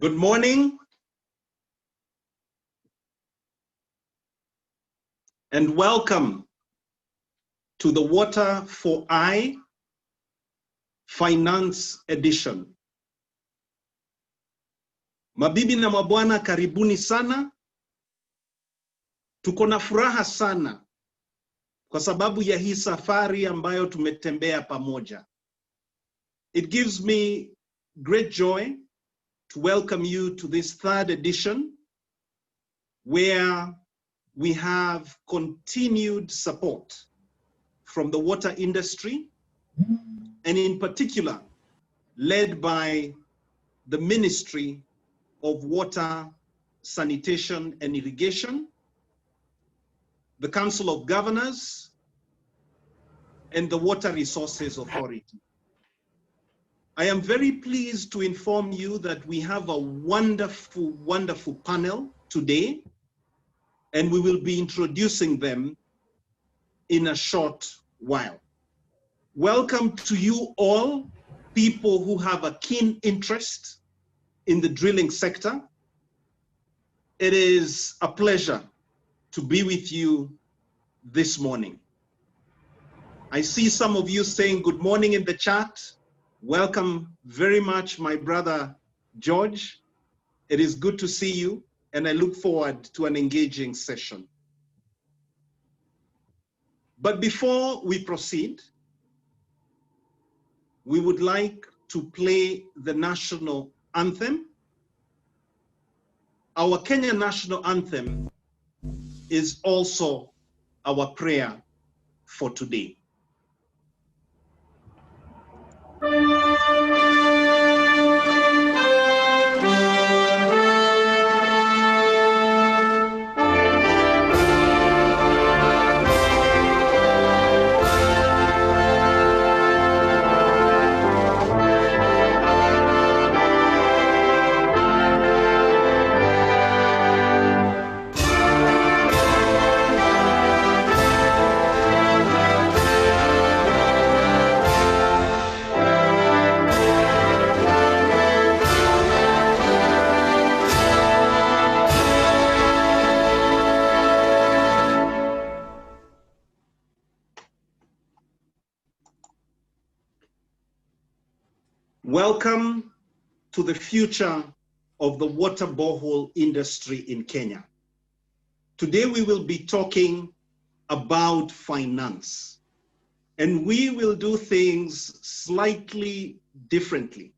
Good morning and welcome to the Water for I Finance Edition. Mabibi na mabwana, karibuni sana. Tuko na furaha sana kwa sababu ya hii safari ambayo tumetembea pamoja. It gives me great joy to welcome you to this third edition where we have continued support from the water industry, and in particular led by the Ministry of Water, Sanitation and Irrigation, the Council of Governors, and the Water Resources Authority. I am very pleased to inform you that we have a wonderful, wonderful panel today, and we will be introducing them in a short while. Welcome to you all, people who have a keen interest in the drilling sector. It is a pleasure to be with you this morning. I see some of you saying good morning in the chat. Welcome very much, my brother George. It is good to see you, and I look forward to an engaging session. But before we proceed, we would like to play the national anthem. Our Kenyan national anthem is also our prayer for today. Welcome to the future of the water borehole industry in Kenya. Today we will be talking about finance, and we will do things slightly differently.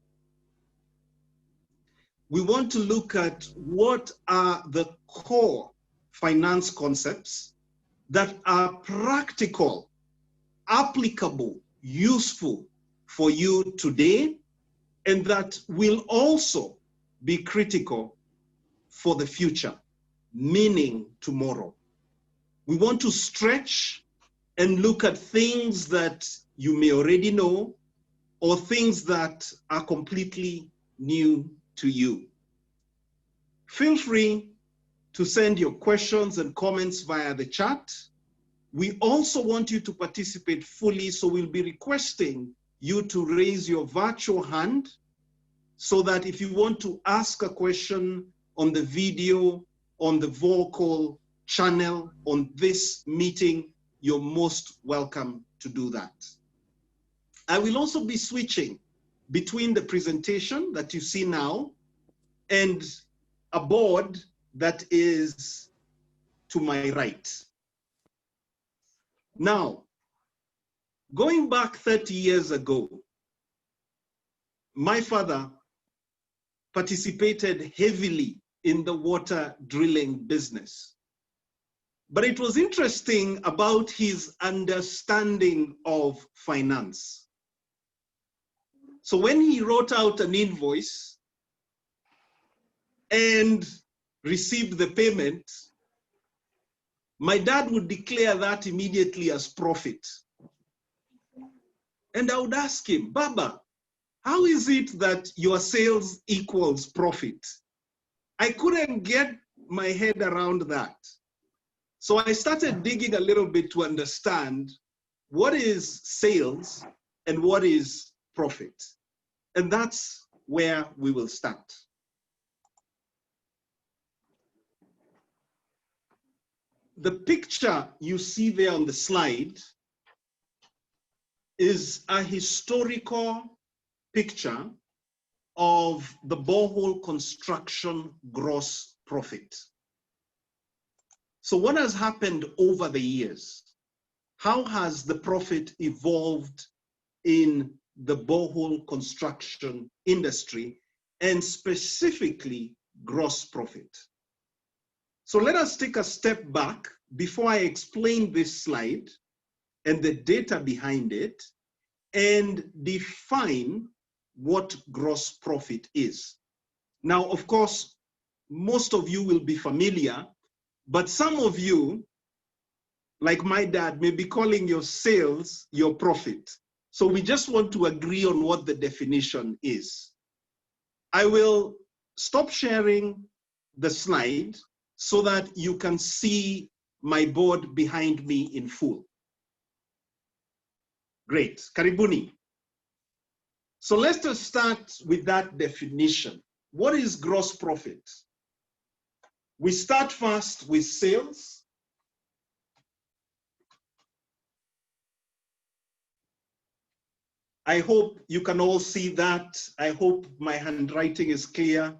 We want to look at what are the core finance concepts that are practical, applicable, useful for you today, and that will also be critical for the future, meaning tomorrow. We want to stretch and look at things that you may already know or things that are completely new to you. Feel free to send your questions and comments via the chat. We also want you to participate fully, so we'll be requesting you to raise your virtual hand so that if you want to ask a question on the video, on the vocal channel, on this meeting, you're most welcome to do that. I will also be switching between the presentation that you see now and a board that is to my right. Now, going back 30 years ago, my father participated heavily in the water drilling business. But it was interesting about his understanding of finance. So when he wrote out an invoice and received the payment, my dad would declare that immediately as profit. And I would ask him, Baba, how is it that your sales equals profit? I couldn't get my head around that. So I started digging a little bit to understand what is sales and what is profit. And that's where we will start. the picture you see there on the slide is a historical picture of the borehole construction gross profit. So what has happened over the years? How has the profit evolved in the borehole construction industry, and specifically gross profit? So let us take a step back before I explain this slide and the data behind it, and define what gross profit is. Now, of course, most of you will be familiar, but some of you, like my dad, may be calling your sales your profit. So we just want to agree on what the definition is. I will stop sharing the slide so that you can see my board behind me in full. Great, karibuni. So let's just start with that definition. What is gross profit? We start first with sales. I hope you can all see that. I hope my handwriting is clear.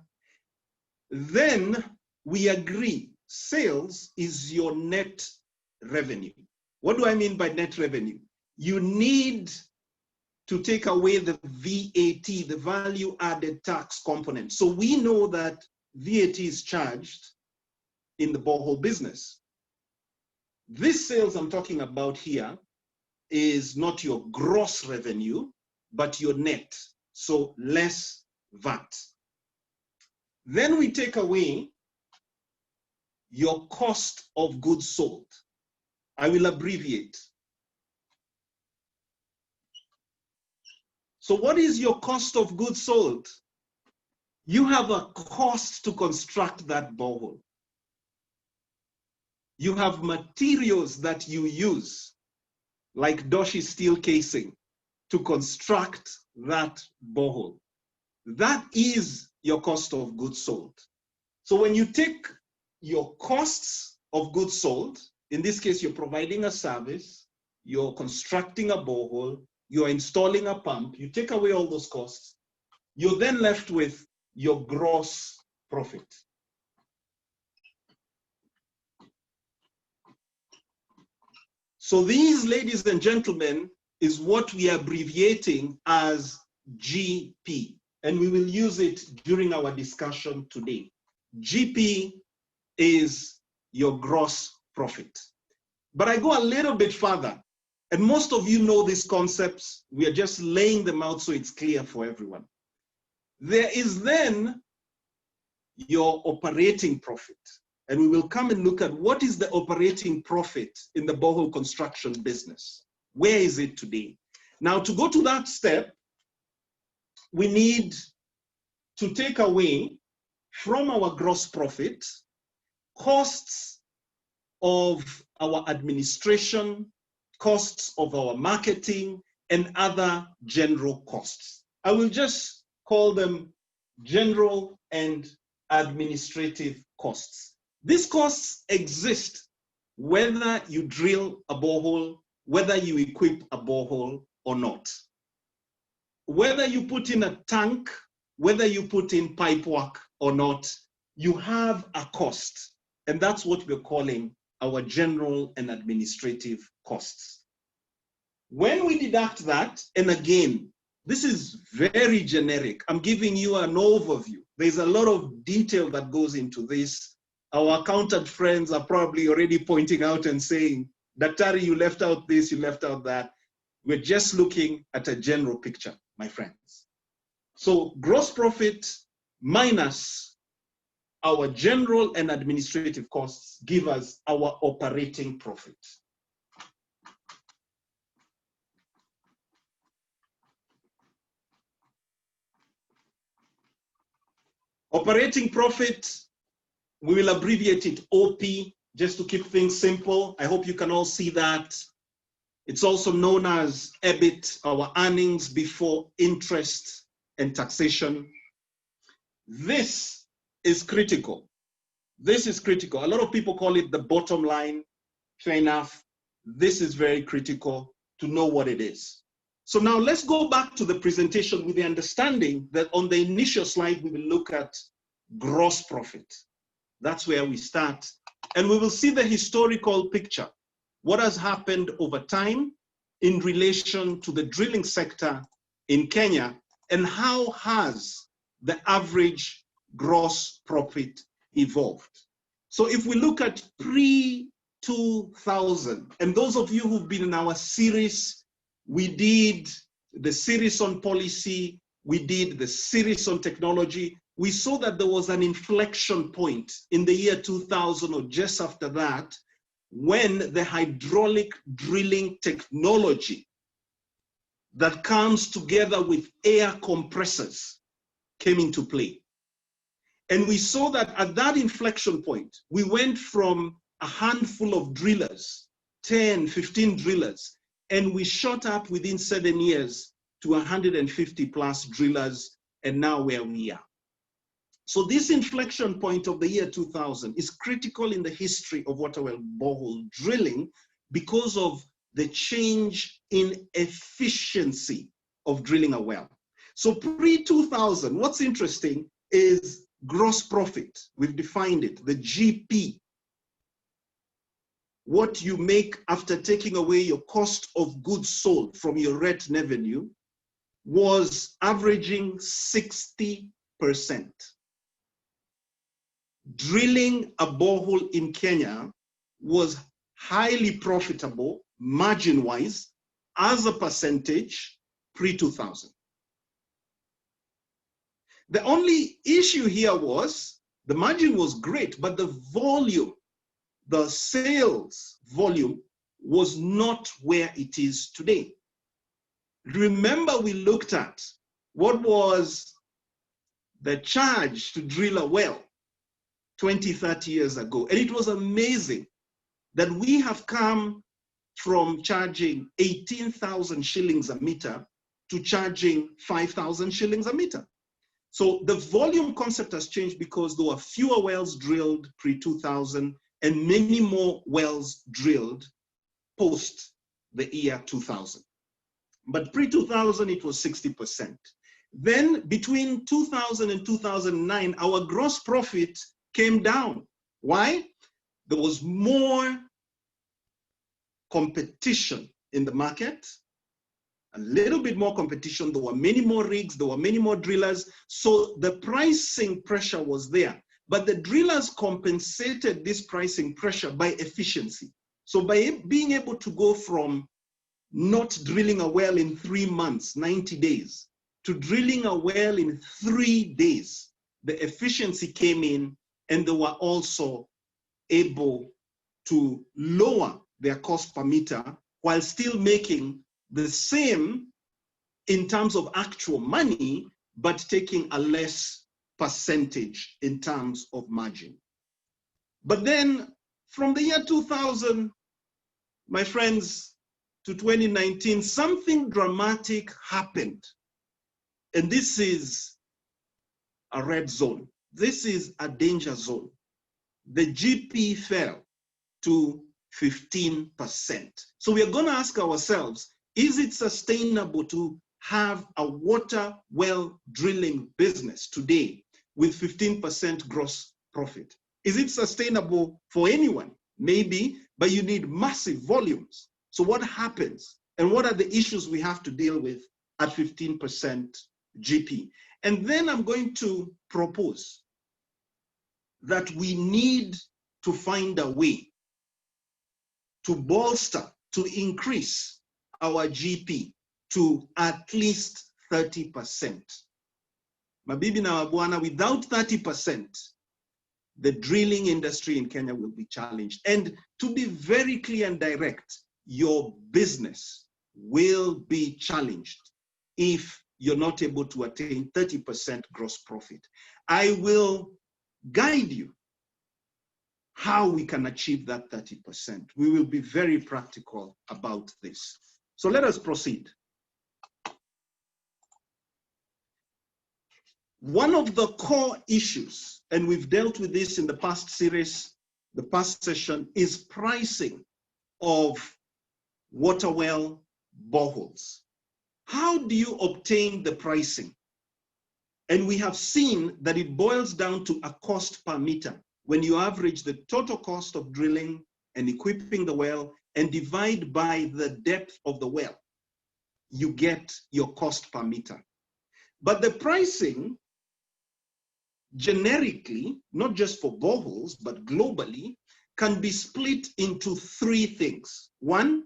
Then we agree, sales is your net revenue. What do I mean by net revenue? You need to take away the VAT, the value added tax component. So we know that VAT is charged in the borehole business. This sales I'm talking about here is not your gross revenue, but your net, so less VAT. Then we take away your cost of goods sold. I will abbreviate. So what is your cost of goods sold? You have a cost to construct that borehole. You have materials that you use, like Doshi steel casing, to construct that borehole. That is your cost of goods sold. So when you take your costs of goods sold, in this case, you're providing a service, you're constructing a borehole, you're installing a pump, you take away all those costs, you're then left with your gross profit. So these, ladies and gentlemen, is what we are abbreviating as GP, and we will use it during our discussion today. GP is your gross profit. But I go a little bit further, and most of you know these concepts. We are just laying them out so it's clear for everyone. There is then your operating profit, and we will come and look at what is the operating profit in the borehole construction business. Where is it today? Now, to go to that step, we need to take away from our gross profit costs of our administration, costs of our marketing, and other general costs. I will just call them general and administrative costs. These costs exist whether you drill a borehole, whether you equip a borehole or not. Whether you put in a tank, whether you put in pipe work or not, you have a cost. And that's what we're calling our general and administrative costs. When we deduct that, and again, this is very generic. I'm giving you an overview. There's a lot of detail that goes into this. Our accountant friends are probably already pointing out and saying, Daktari, you left out this, you left out that. We're just looking at a general picture, my friends. So gross profit minus our general and administrative costs give us our operating profit. Operating profit, we will abbreviate it OP, just to keep things simple. I hope you can all see that. It's also known as EBIT, our earnings before interest and taxation. This is critical. This is critical. A lot of people call it the bottom line. fair enough. This is very critical to know what it is. So now let's go back to the presentation with the understanding that on the initial slide, we will look at gross profit. That's where we start. And we will see the historical picture. What has happened over time in relation to the drilling sector in Kenya, and how has the average gross profit evolved? So if we look at pre-2000, and those of you who've been in our series, we did the series on policy, we did the series on technology, we saw that there was an inflection point in the year 2000 or just after that, when the hydraulic drilling technology that comes together with air compressors came into play. And we saw that at that inflection point, we went from a handful of drillers, 10, 15 drillers, and we shot up within 7 years to 150 plus drillers, and now where we are. So this inflection point of the year 2000 is critical in the history of water well borehole drilling because of the change in efficiency of drilling a well. So pre-2000, what's interesting is gross profit. We've defined it, the GP. What you make after taking away your cost of goods sold from your rent revenue was averaging 60%. Drilling a borehole in Kenya was highly profitable, margin-wise, as a percentage, pre-2000. The only issue here was the margin was great, but the volume, the sales volume was not where it is today. Remember, we looked at what was the charge to drill a well 20, 30 years ago. And it was amazing that we have come from charging 18,000 shillings a meter to charging 5,000 shillings a meter. So the volume concept has changed because there were fewer wells drilled pre-2000 and many more wells drilled post the year 2000. But pre-2000, it was 60%. Then between 2000 and 2009, our gross profit came down. Why? There was more competition in the market, a little bit more competition. There were many more rigs, there were many more drillers. So the pricing pressure was there. But the drillers compensated this pricing pressure by efficiency. So by being able to go from not drilling a well in 3 months, 90 days, to drilling a well in 3 days, the efficiency came in, and they were also able to lower their cost per meter while still making the same in terms of actual money, but taking a less percentage in terms of margin. But then from the year 2000, my friends, to 2019, something dramatic happened. And this is a red zone. This is a danger zone. The GP fell to 15%. So we are going to ask ourselves, is it sustainable to have a water well drilling business today with 15% gross profit? Is it sustainable for anyone? Maybe, but you need massive volumes. So what happens, and what are the issues we have to deal with at 15% GP? And then I'm going to propose that we need to find a way to bolster, to increase our GP to at least 30%. Mabibi na wabwana, without 30%, the drilling industry in Kenya will be challenged. And to be very clear and direct, your business will be challenged if you're not able to attain 30% gross profit. I will guide you how we can achieve that 30%. We will be very practical about this. So let us proceed. One of the core issues, and we've dealt with this in the past series, the past session, is pricing of water well boreholes. How do you obtain the pricing? And we have seen that it boils down to a cost per meter. When you average the total cost of drilling and equipping the well and divide by the depth of the well, you get your cost per meter. But the pricing, generically, not just for boreholes, but globally, can be split into three things. One,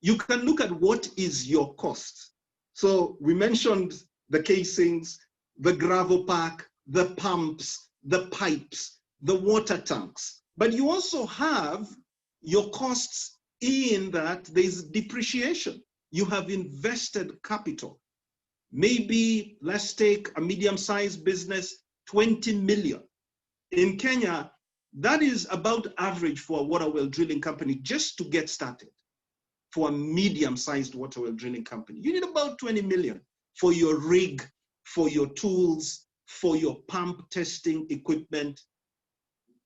you can look at what is your cost. So we mentioned the casings, the gravel pack, the pumps, the pipes, the water tanks. But you also have your costs in that there's depreciation. You have invested capital. Maybe let's take a medium-sized business, 20 million. In Kenya, that is about average for a water well drilling company just to get started. For a medium-sized water well drilling company, you need about 20 million for your rig, for your tools, for your pump testing equipment,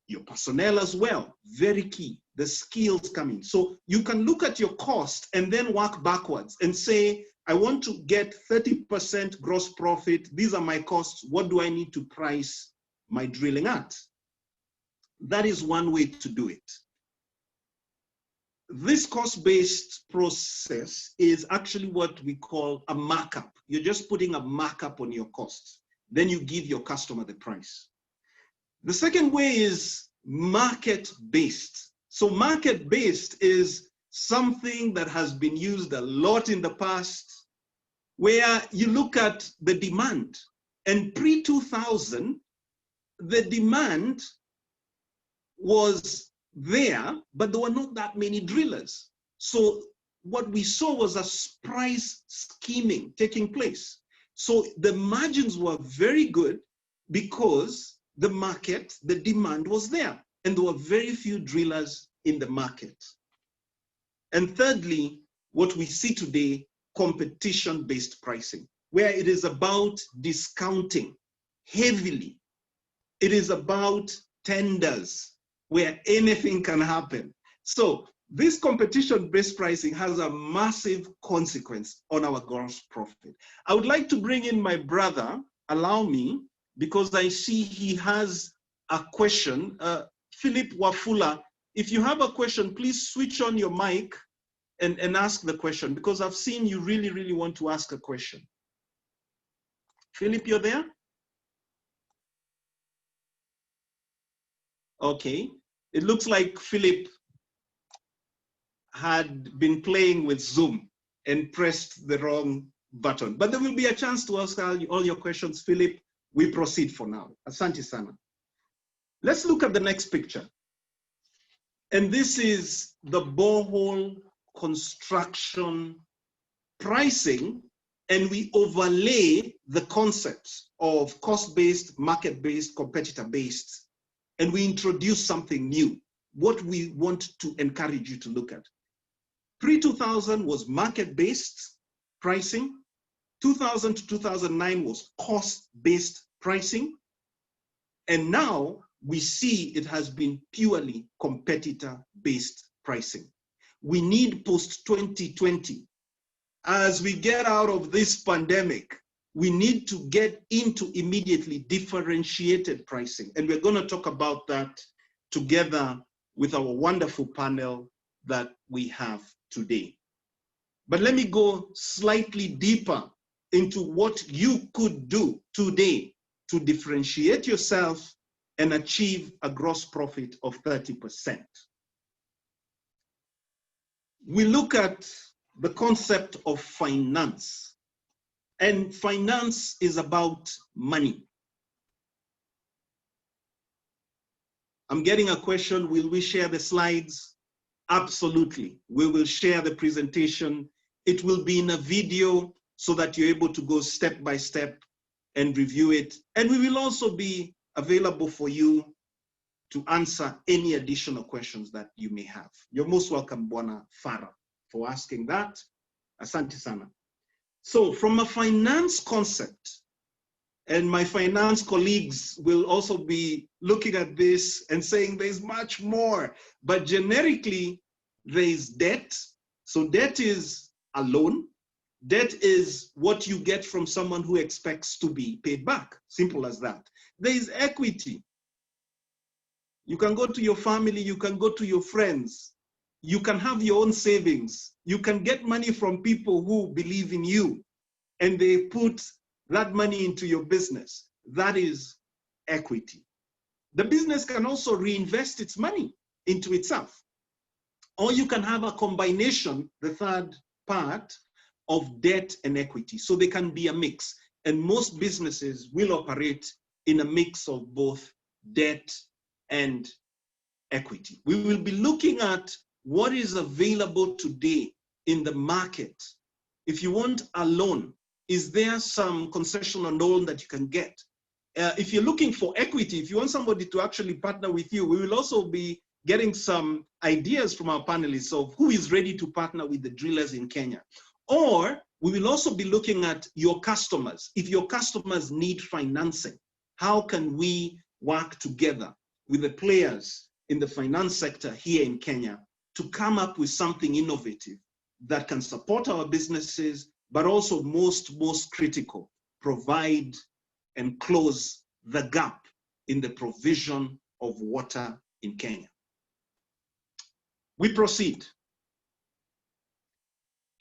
your personnel as well. Very key, the skills coming. So you can look at your cost and then work backwards and say, I want to get 30% gross profit. These are my costs. What do I need to price my drilling at? That is one way to do it. This cost-based process is actually what we call a markup. You're just putting a markup on your costs. Then you give your customer the price. The second way is market-based. So market-based is something that has been used a lot in the past, where you look at the demand. And pre-2000, the demand was there, but there were not that many drillers. So what we saw was a price scheming taking place. So the margins were very good because the market, the demand was there, and there were very few drillers in the market. And thirdly, what we see today, competition-based pricing, where it is about discounting heavily. It is about tenders, where anything can happen. So this competition-based pricing has a massive consequence on our gross profit. I would like to bring in my brother, allow me, because I see he has a question. Philip Wafula, if you have a question, please switch on your mic and ask the question, because I've seen you really, really want to ask a question. Philip, you're there? Okay. It looks like Philip had been playing with Zoom and pressed the wrong button. But there will be a chance to ask all your questions, Philip. We proceed for now. Asante sana. Let's look at the next picture. And this is the borehole construction pricing, and we overlay the concepts of cost-based, market-based, competitor-based, and we introduce something new, what we want to encourage you to look at. Pre-2000 was market-based pricing. 2000 to 2009 was cost-based pricing. And now we see it has been purely competitor-based pricing. We need post-2020, as we get out of this pandemic, we need to get into immediately differentiated pricing. And we're going to talk about that together with our wonderful panel that we have today. But let me go slightly deeper into what you could do today to differentiate yourself and achieve a gross profit of 30%. We look at the concept of finance. And finance is about money. I'm getting a question, will we share the slides? Absolutely. We will share the presentation. It will be in a video so that you're able to go step by step and review it. And we will also be available for you to answer any additional questions that you may have. You're most welcome, Bwana Farah, for asking that. Asante sana. So from a finance concept, and my finance colleagues will also be looking at this and saying there's much more, but generically, there is debt. So debt is a loan. Debt is what you get from someone who expects to be paid back. Simple as that. There is equity. You can go to your family, you can go to your friends, you can have your own savings, you can get money from people who believe in you, and they put that money into your business. That is equity. The business can also reinvest its money into itself. Or you can have a combination, the third part, of debt and equity. So they can be a mix. And most businesses will operate in a mix of both debt and equity. We will be looking at what is available today in the market. If you want a loan, is there some concessional loan that you can get? If you're looking for equity, if you want somebody to actually partner with you, we will also be getting some ideas from our panelists of who is ready to partner with the drillers in Kenya. Or we will also be looking at your customers. If your customers need financing, how can we work together with the players in the finance sector here in Kenya to come up with something innovative that can support our businesses, but also most critical, provide and close the gap in the provision of water in Kenya. We proceed.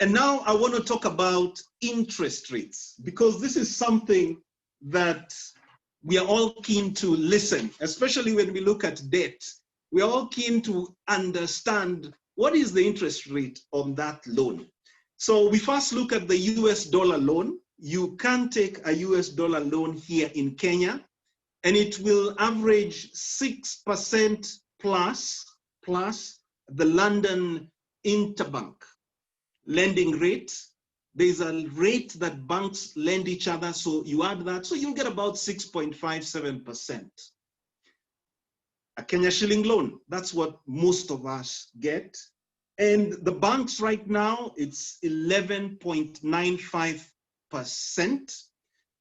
And now I want to talk about interest rates, because this is something that we are all keen to listen, especially when we look at debt. We are all keen to understand what is the interest rate on that loan. So we first look at the US dollar loan. You can take a US dollar loan here in Kenya, and it will average 6% plus the London interbank lending rate. There's a rate that banks lend each other, so you add that, so you'll get about 6.57%. A Kenya shilling loan, that's what most of us get. And the banks right now, it's 11.95%.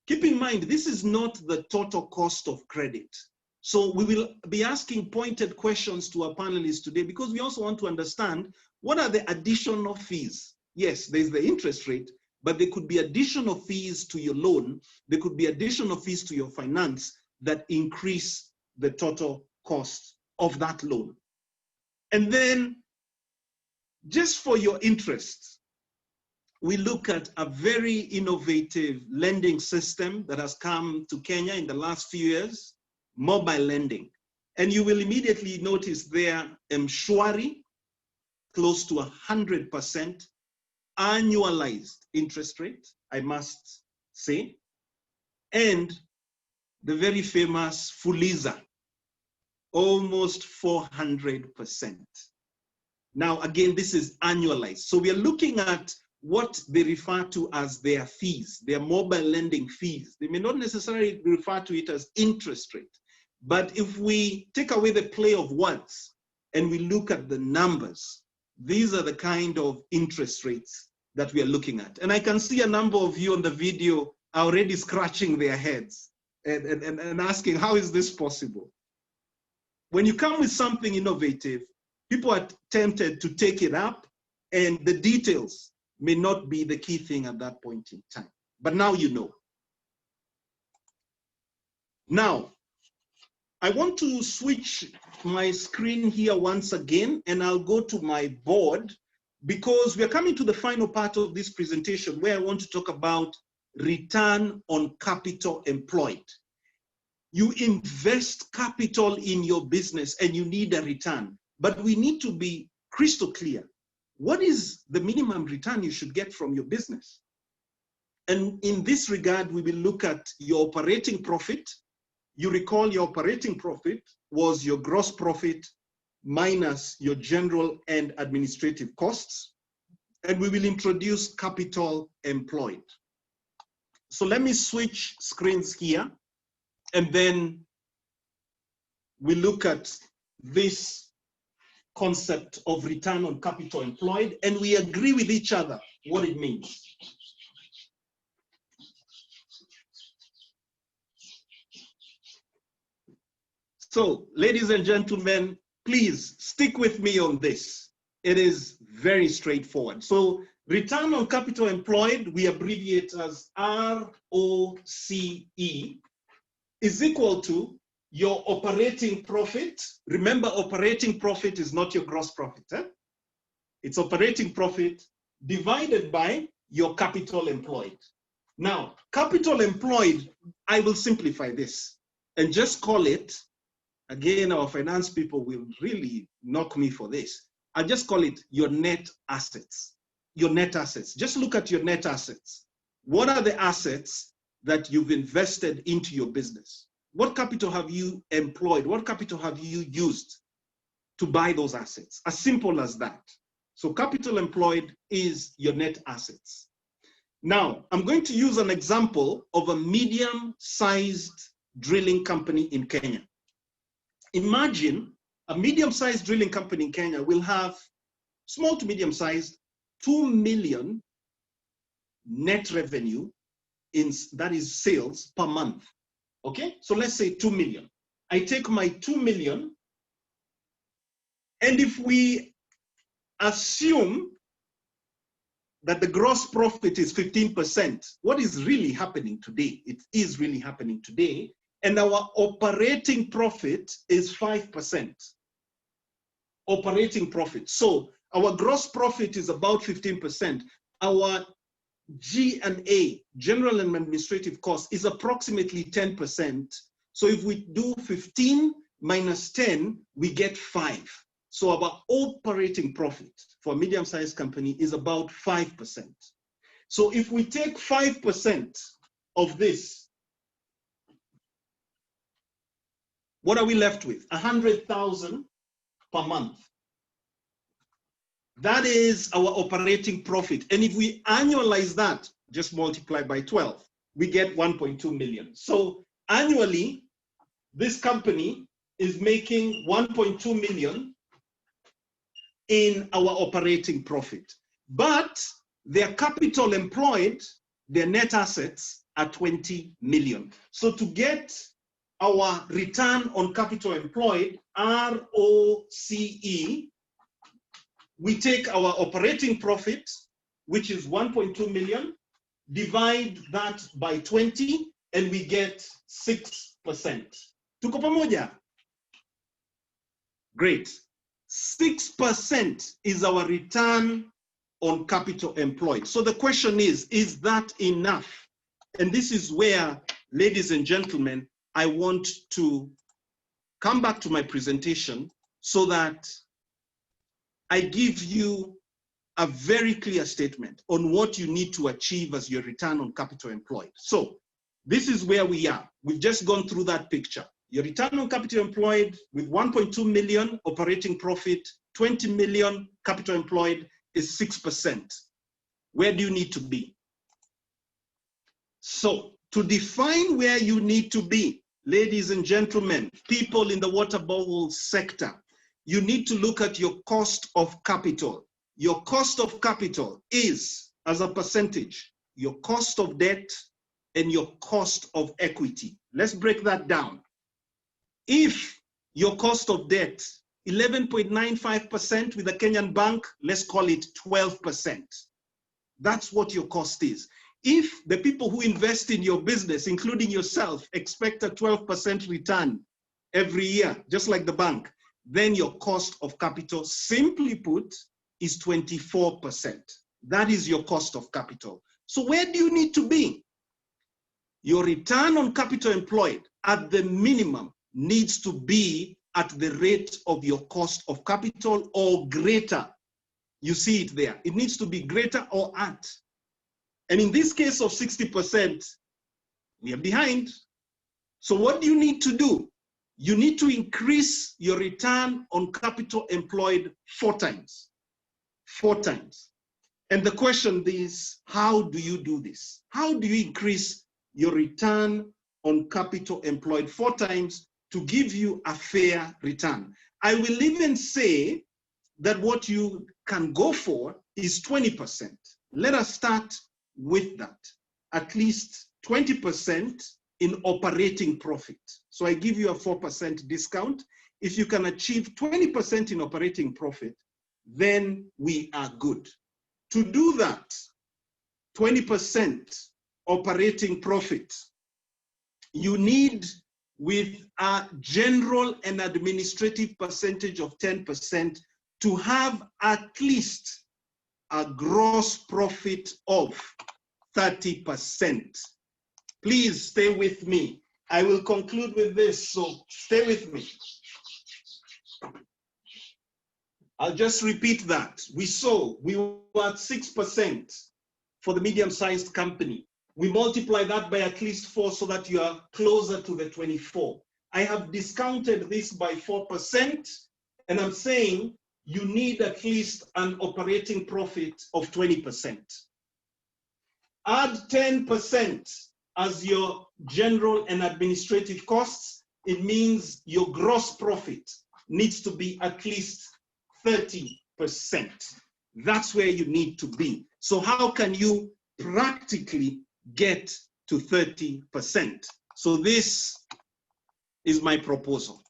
Keep in mind, this is not the total cost of credit. So we will be asking pointed questions to our panelists today, because we also want to understand what are the additional fees. Yes, there's the interest rate, but there could be additional fees to your loan. There could be additional fees to your finance that increase the total cost of that loan. And then, just for your interest, we look at a very innovative lending system that has come to Kenya in the last few years, mobile lending. And you will immediately notice there, Mshwari, close to 100% annualized interest rate, I must say, and the very famous Fuliza, almost 400%. Now, again, this is annualized. So we are looking at what they refer to as their fees, their mobile lending fees. They may not necessarily refer to it as interest rate, but if we take away the play of words and we look at the numbers, these are the kind of interest rates that we are looking at. And I can see a number of you on the video are already scratching their heads and asking, how is this possible? When you come with something innovative, people are tempted to take it up, and the details may not be the key thing at that point in time. But now you know. Now, I want to switch my screen here once again, and I'll go to my board, because we are coming to the final part of this presentation where I want to talk about return on capital employed. You invest capital in your business and you need a return, but we need to be crystal clear. What is the minimum return you should get from your business? And in this regard, we will look at your operating profit. You recall your operating profit was your gross profit minus your general and administrative costs. And we will introduce capital employed. So let me switch screens here, and then we look at this concept of return on capital employed, and we agree with each other what it means. So, ladies and gentlemen, please stick with me on this. It is very straightforward. So return on capital employed, we abbreviate as ROCE, is equal to your operating profit. Remember, operating profit is not your gross profit. It's operating profit divided by your capital employed. Now, capital employed, I will simplify this and just call it, again, our finance people will really knock me for this. I'll just call it your net assets. Your net assets. Just look at your net assets. What are the assets that you've invested into your business? What capital have you employed? What capital have you used to buy those assets? As simple as that. So capital employed is your net assets. Now, I'm going to use an example of a medium-sized drilling company in Kenya. Imagine a medium-sized drilling company in Kenya will have small to medium-sized 2 million net revenue, that is sales per month. Okay, so let's say 2 million. I take my 2 million, and if we assume that the gross profit is 15%, what is really happening today? It is really happening today. And our operating profit is 5%. Operating profit. So our gross profit is about 15%. Our G&A, general and administrative cost, is approximately 10%. So if we do 15 minus 10, we get 5. So our operating profit for a medium-sized company is about 5%. So if we take 5% of this, what are we left with? 100,000 per month. That is our operating profit. And if we annualize that, just multiply by 12, we get 1.2 million. So annually, this company is making 1.2 million in our operating profit. But their capital employed, their net assets are 20 million. So to get our return on capital employed, ROCE, we take our operating profit, which is 1.2 million, divide that by 20, and we get 6%. Tuko pamoja? Great. 6% is our return on capital employed. So the question is that enough? And this is where, ladies and gentlemen, I want to come back to my presentation so that I give you a very clear statement on what you need to achieve as your return on capital employed. So this is where we are. We've just gone through that picture. Your return on capital employed with 1.2 million operating profit, 20 million capital employed is 6%. Where do you need to be? So to define where you need to be, ladies and gentlemen, people in the water borehole sector, you need to look at your cost of capital. Your cost of capital is, as a percentage, your cost of debt and your cost of equity. Let's break that down. If your cost of debt, 11.95% with a Kenyan bank, let's call it 12%. That's what your cost is. If the people who invest in your business, including yourself, expect a 12% return every year, just like the bank, then your cost of capital, simply put, is 24%. That is your cost of capital. So where do you need to be? Your return on capital employed, at the minimum, needs to be at the rate of your cost of capital or greater. You see it there. It needs to be greater or at. And in this case of 60%, we are behind. So what do you need to do? You need to increase your return on capital employed 4 times. 4 times. And the question is, how do you do this? How do you increase your return on capital employed 4 times to give you a fair return? I will even say that what you can go for is 20%. Let us start with that. At least 20% in operating profit. So I give you a 4% discount. If you can achieve 20% in operating profit, then we are good. To do that, 20% operating profit, you need, with a general and administrative percentage of 10%, to have at least a gross profit of 30%. Please stay with me. I will conclude with this, so stay with me. I'll just repeat that. We were at 6% for the medium-sized company. We multiply that by at least 4 so that you are closer to the 24. I have discounted this by 4%, and I'm saying you need at least an operating profit of 20%. Add 10% as your general and administrative costs. It means your gross profit needs to be at least 30%. That's where you need to be. So how can you practically get to 30%? So this is my proposal.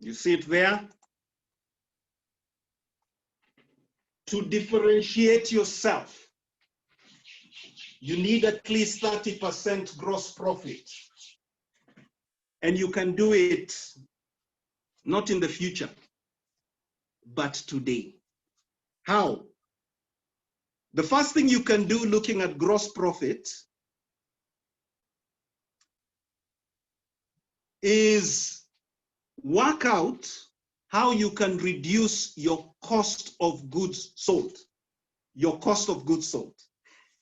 You see it there? To differentiate yourself, you need at least 30% gross profit. And you can do it not in the future, but today. How? The first thing you can do looking at gross profit is work out how you can reduce your cost of goods sold. Your cost of goods sold.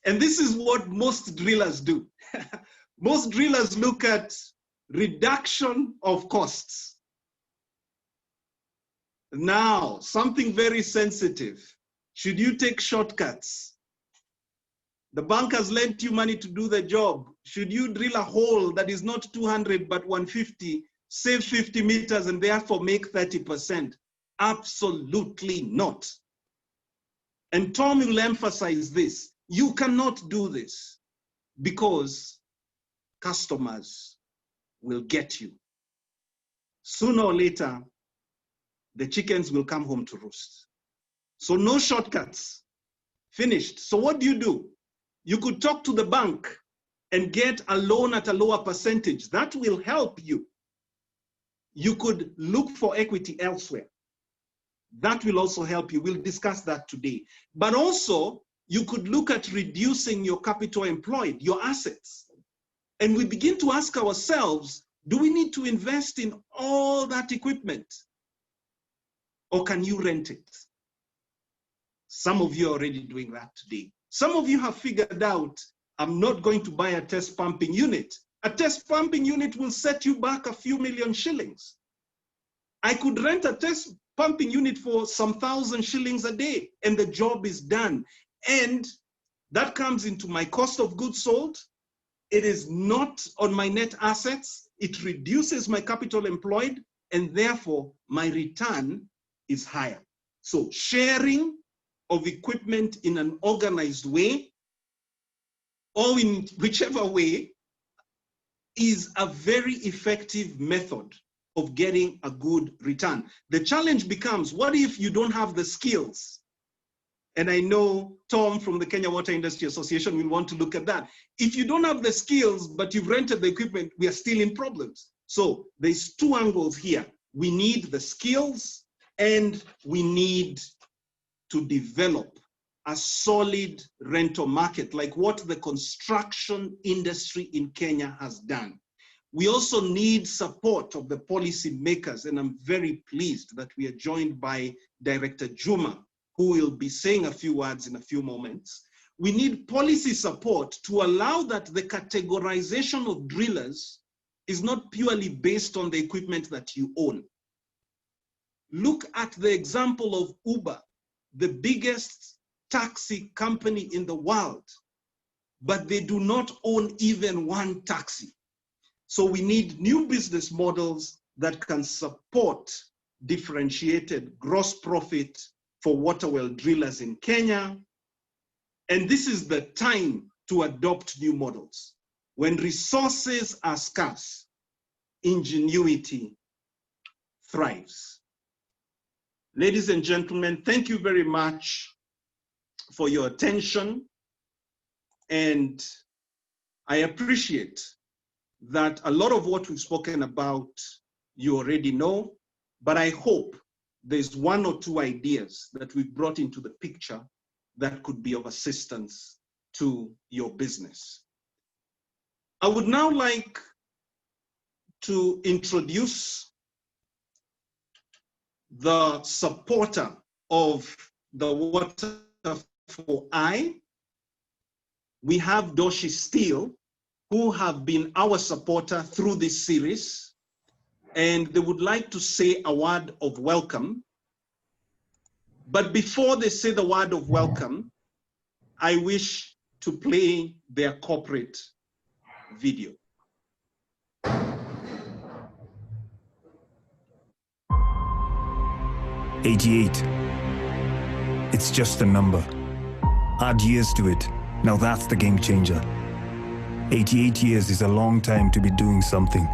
And this is what most drillers do. Most drillers look at reduction of costs. Now, something very sensitive. Should you take shortcuts? The bank has lent you money to do the job. Should you drill a hole that is not 200 but 150, save 50 meters and therefore make 30%? Absolutely not. And Tom will emphasize this. You cannot do this because customers will get you. Sooner or later, the chickens will come home to roost. So no shortcuts. Finished. So what do? You could talk to the bank and get a loan at a lower percentage. That will help you. You could look for equity elsewhere. That will also help you. We'll discuss that today. But also, you could look at reducing your capital employed, your assets. And we begin to ask ourselves, do we need to invest in all that equipment? Or can you rent it? Some of you are already doing that today. Some of you have figured out, I'm not going to buy a test pumping unit. A test pumping unit will set you back a few million shillings. I could rent a test pumping unit for some 1,000 shillings a day, and the job is done. And that comes into my cost of goods sold. It is not on my net assets. It reduces my capital employed, and therefore my return is higher. So sharing of equipment in an organized way, or in whichever way, is a very effective method of getting a good return. The challenge becomes, what if you don't have the skills? And I know Tom from the Kenya Water Industry Association will want to look at that. If you don't have the skills, but you've rented the equipment, we are still in problems. So there's two angles here. We need the skills, and we need to develop a solid rental market, like what the construction industry in Kenya has done. We also need support of the policy makers, and I'm very pleased that we are joined by Director Juma, who will be saying a few words in a few moments. We need policy support to allow that the categorization of drillers is not purely based on the equipment that you own. Look at the example of Uber, the biggest taxi company in the world, but they do not own even one taxi. So we need new business models that can support differentiated gross profit for water well drillers in Kenya, And this is the time to adopt new models. When resources are scarce, ingenuity thrives. Ladies and gentlemen, thank you very much for your attention. And I appreciate that a lot of what we've spoken about, you already know, but I hope there's one or two ideas that we've brought into the picture that could be of assistance to your business. I would now like to introduce the supporter of the Water for I. We have Doshi Steel, who have been our supporter through this series, and they would like to say a word of welcome. But before they say the word of welcome, I wish to play their corporate video. 88. It's just a number. Add years to it. Now that's the game changer. 88 years is a long time to be doing something.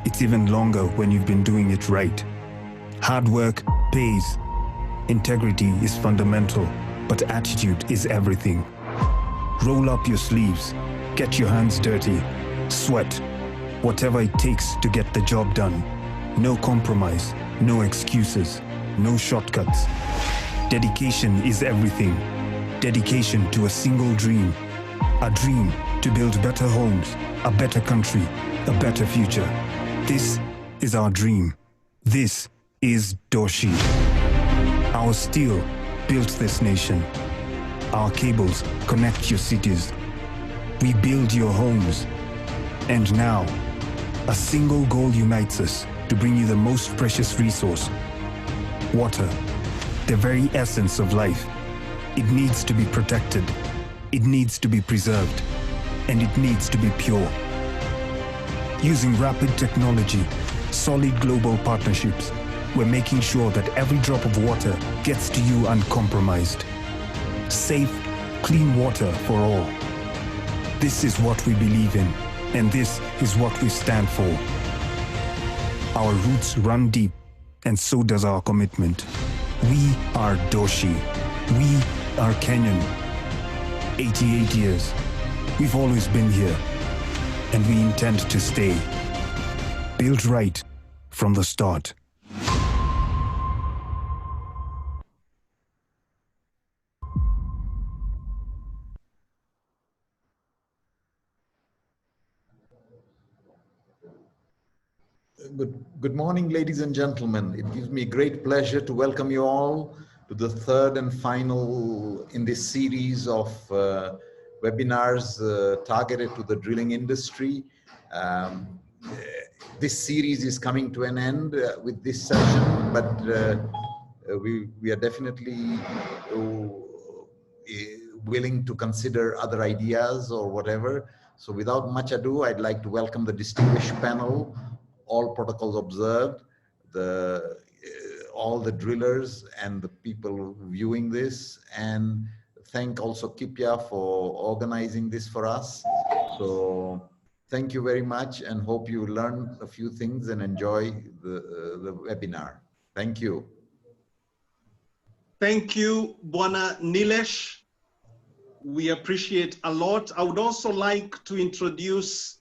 It's even longer when you've been doing it right. Hard work pays. Integrity is fundamental, but attitude is everything. Roll up your sleeves. Get your hands dirty. Sweat. Whatever it takes to get the job done. No compromise. No excuses. No shortcuts. Dedication is everything. Dedication to a single dream. A dream to build better homes, a better country, a better future. This is our dream. This is Doshi. Our steel built this nation. Our cables connect your cities. We build your homes. And now, a single goal unites us to bring you the most precious resource: water, the very essence of life. It needs to be protected, it needs to be preserved, and it needs to be pure. Using rapid technology, solid global partnerships, we're making sure that every drop of water gets to you uncompromised. Safe, clean water for all. This is what we believe in, and this is what we stand for. Our roots run deep, and so does our commitment. We are Doshi. We are Kenyan. 88 years. We've always been here, and we intend to stay. Built right from the start. Good morning, ladies and gentlemen. It gives me great pleasure to welcome you all to the third and final in this series of webinars targeted to the drilling industry. This series is coming to an end with this session, but we are definitely willing to consider other ideas or whatever. So without much ado, I'd like to welcome the distinguished panel, all protocols observed, all the drillers and the people viewing this, and thank also Kipya for organizing this for us. So thank you very much, and hope you learn a few things and enjoy the webinar. Thank you. Thank you, Bwana Nilesh. We appreciate a lot. I would also like to introduce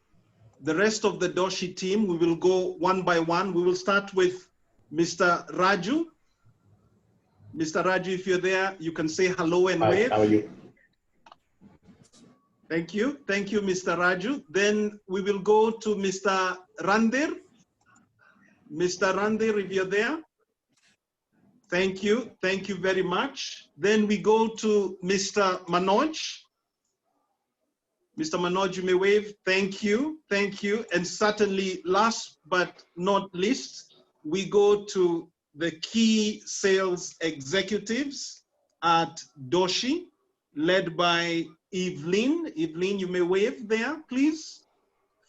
the rest of the Doshi team. We will go one by one. We will start with Mr. Raju. Mr. Raju, if you're there, you can say hello and wave. Hi, how are you? Thank you. Thank you, Mr. Raju. Then we will go to Mr. Randir. Mr. Randir, if you're there. Thank you. Thank you very much. Then we go to Mr. Manoj. Mr. Manoj, you may wave. Thank you. Thank you. And certainly, last but not least, we go to the key sales executives at Doshi, led by Evelyn. Evelyn, you may wave there, please.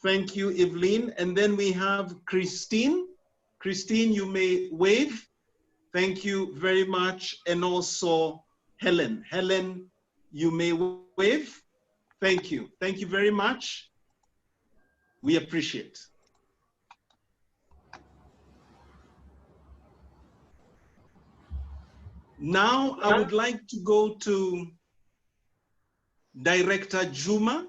Thank you, Evelyn. And then we have Christine. Christine, you may wave. Thank you very much. And also Helen. Helen, you may wave. Thank you. Thank you very much. We appreciate. Now, I would like to go to Director Juma.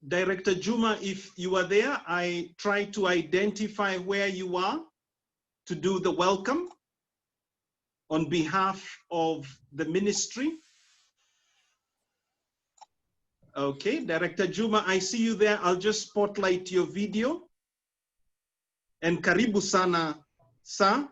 Director Juma, if you are there, I try to identify where you are to do the welcome on behalf of the ministry. Okay, Director Juma, I see you there. I'll just spotlight your video. And karibu sana, sir.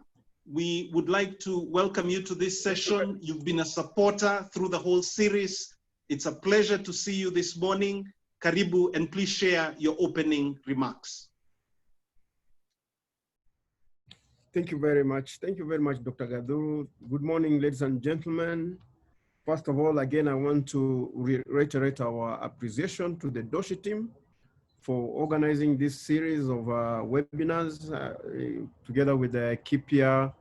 We would like to welcome you to this session. You've been a supporter through the whole series. It's a pleasure to see you this morning. Karibu, and please share your opening remarks. Thank you very much. Thank you very much, Dr. Gaduru. Good morning, ladies and gentlemen. First of all, again, I want to reiterate our appreciation to the Doshi team for organizing this series of webinars together with the Kipya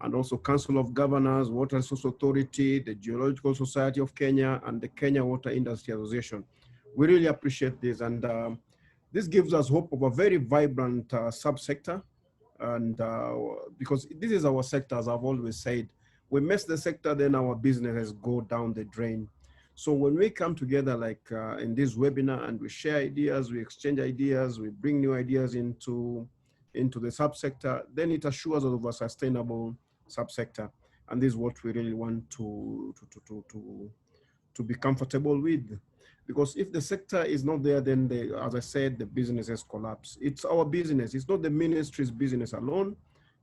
and also Council of Governors, Water Resource Authority, the Geological Society of Kenya, and the Kenya Water Industry Association. We really appreciate this, and this gives us hope of a very vibrant subsector. And because this is our sector, as I've always said, we mess the sector, then our businesses go down the drain. So when we come together like in this webinar and we share ideas, we exchange ideas, we bring new ideas into the subsector, then it assures us of a sustainable subsector. And this is what we really want to be comfortable with. Because if the sector is not there, then as I said, the businesses collapse. It's our business. It's not the ministry's business alone,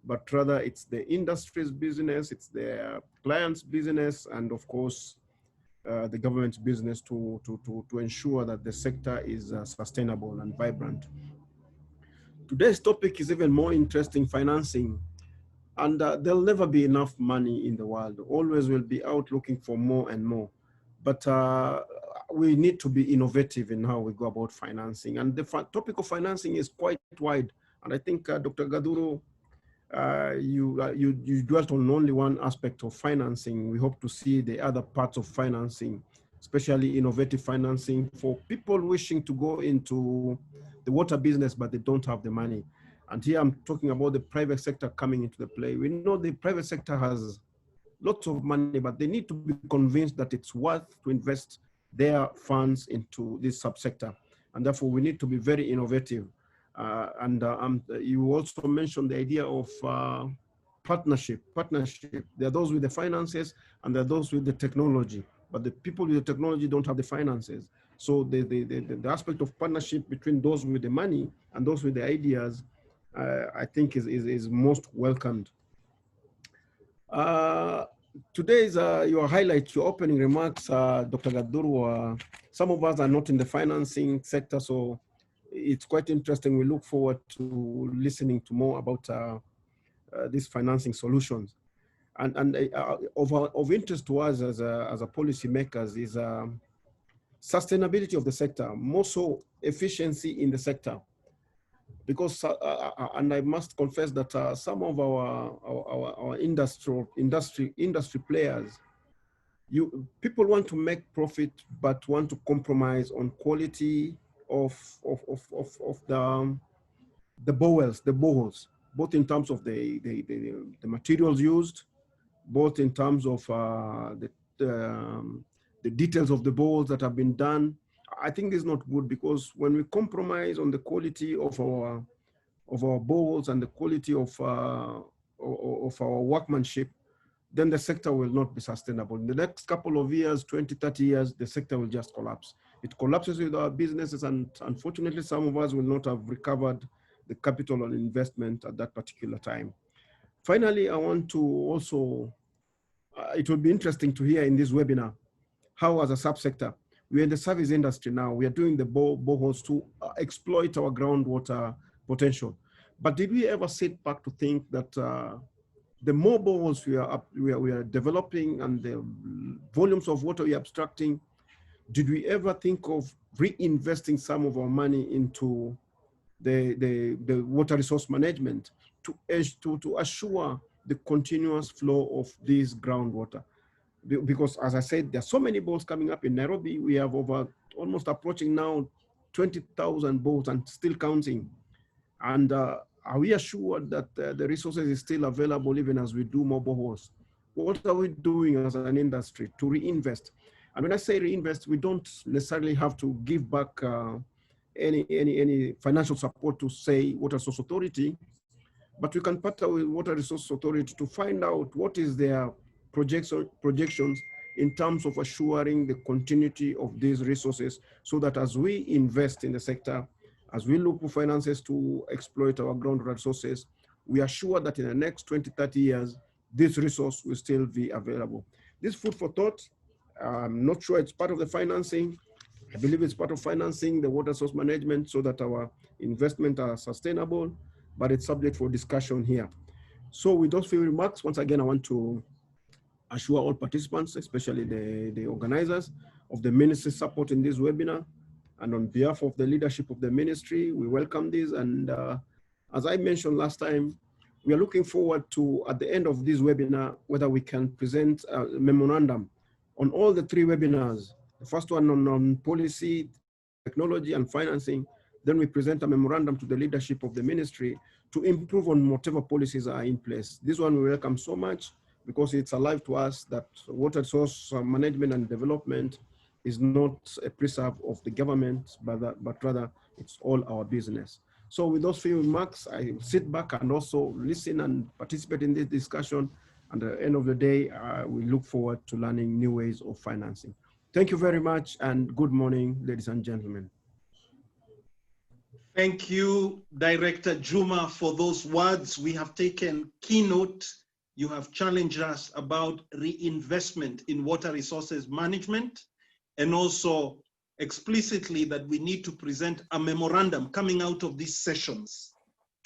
but rather it's the industry's business, it's the client's business, and of course, the government's business to ensure that the sector is sustainable and vibrant. Today's topic is even more interesting: financing. And there'll never be enough money in the world. Always will be out looking for more and more. But we need to be innovative in how we go about financing. And the topic of financing is quite wide. And I think Dr. Gaduru, you dwelt on only one aspect of financing. We hope to see the other parts of financing, especially innovative financing for people wishing to go into the water business, but they don't have the money. And here I'm talking about the private sector coming into the play. We know the private sector has lots of money, but they need to be convinced that it's worth to invest their funds into this subsector. And therefore, we need to be very innovative. You also mentioned the idea of partnership. There are those with the finances and there are those with the technology, but the people with the technology don't have the finances. So the aspect of partnership between those with the money and those with the ideas, I think is most welcomed. Today's your highlight, your opening remarks, Dr. Gaduru. Some of us are not in the financing sector, so it's quite interesting. We look forward to listening to more about these financing solutions. And of interest to us as a policymakers is sustainability of the sector, more so efficiency in the sector. Because, and I must confess that some of our industry players, people want to make profit, but want to compromise on quality of the boreholes, both in terms of the materials used, both in terms of the details of the boreholes that have been done. I think this is not good, because when we compromise on the quality of our boreholes and the quality of our workmanship, then the sector will not be sustainable. In the next couple of years, 20, 30 years, the sector will just collapse. It collapses with our businesses, and unfortunately, some of us will not have recovered the capital and investment at that particular time. Finally, I want to also, it will be interesting to hear in this webinar how, as a subsector, we're in the service industry now. We are doing the boreholes to exploit our groundwater potential. But did we ever sit back to think that the more boreholes we are developing and the volumes of water we are abstracting, did we ever think of reinvesting some of our money into the water resource management to assure the continuous flow of this groundwater? because as I said, there are so many boats coming up in Nairobi. We have over almost approaching now 20,000 boats and still counting. And are we assured that the resources is still available even as we do more boreholes? What are we doing as an industry to reinvest? And when I say reinvest, we don't necessarily have to give back any financial support to, say, Water Resource Authority, but we can partner with Water Resource Authority to find out what is their projections in terms of assuring the continuity of these resources, so that as we invest in the sector, as we look for finances to exploit our groundwater resources, we are sure that in the next 20, 30 years, this resource will still be available. This food for thought, I'm not sure it's part of the financing. I believe it's part of financing the water source management so that our investment are sustainable, but it's subject for discussion here. So with those few remarks, once again, I want to assure all participants, especially the organizers, of the ministry's support in this webinar. And on behalf of the leadership of the ministry, we welcome this. And as I mentioned last time, we are looking forward to, at the end of this webinar, whether we can present a memorandum on all the three webinars. The first one on policy, technology, and financing. Then we present a memorandum to the leadership of the ministry to improve on whatever policies are in place. This one we welcome so much because it's alive to us that water source management and development is not a preserve of the government, but rather it's all our business. So with those few remarks, I sit back and also listen and participate in this discussion. And at the end of the day, we look forward to learning new ways of financing. Thank you very much, and good morning, ladies and gentlemen. Thank you, Director Juma, for those words. We have taken keynote. You have challenged us about reinvestment in water resources management, and also explicitly that we need to present a memorandum coming out of these sessions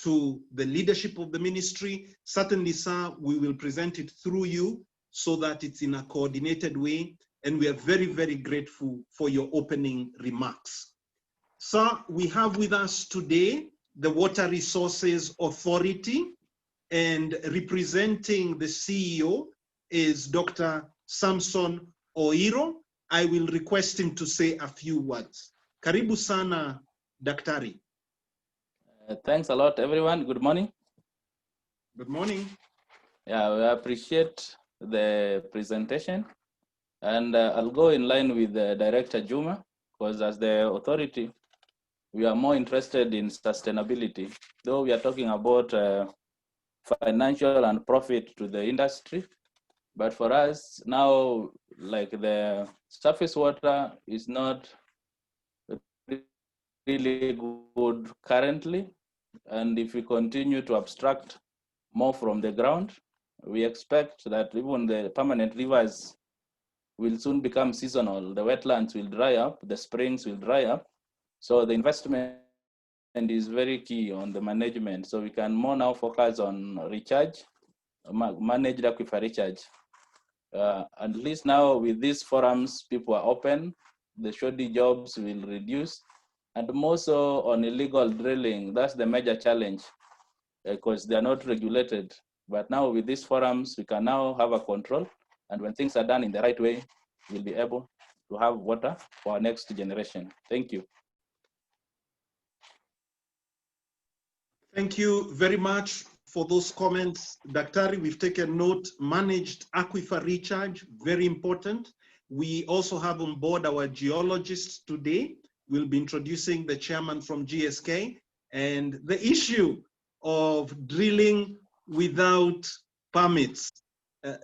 to the leadership of the ministry. Certainly, sir, we will present it through you so that it's in a coordinated way. And we are very, very grateful for your opening remarks. Sir, we have with us today the Water Resources Authority, and representing the CEO is Dr. Samson Oiro. I will request him to say a few words. Karibu sana, Daktari. Thanks a lot, everyone. Good morning. Good morning. Yeah, we appreciate the presentation. And I'll go in line with Director Juma, because as the authority, we are more interested in sustainability. Though we are talking about financial and profit to the industry, but for us now, like the surface water is not really good currently. And if we continue to abstract more from the ground, we expect that even the permanent rivers will soon become seasonal. The wetlands will dry up, the springs will dry up. So the investment is very key on the management. So we can more now focus on recharge, managed aquifer recharge. At least now with these forums, people are open, the shoddy jobs will reduce, and more so on illegal drilling. That's the major challenge because they are not regulated. But now with these forums, we can now have a control. And when things are done in the right way, we'll be able to have water for our next generation. Thank you. Thank you very much for those comments, Daktari. We've taken note. Managed aquifer recharge, very important. We also have on board our geologists today. We'll be introducing the chairman from GSK, and the issue of drilling without permits.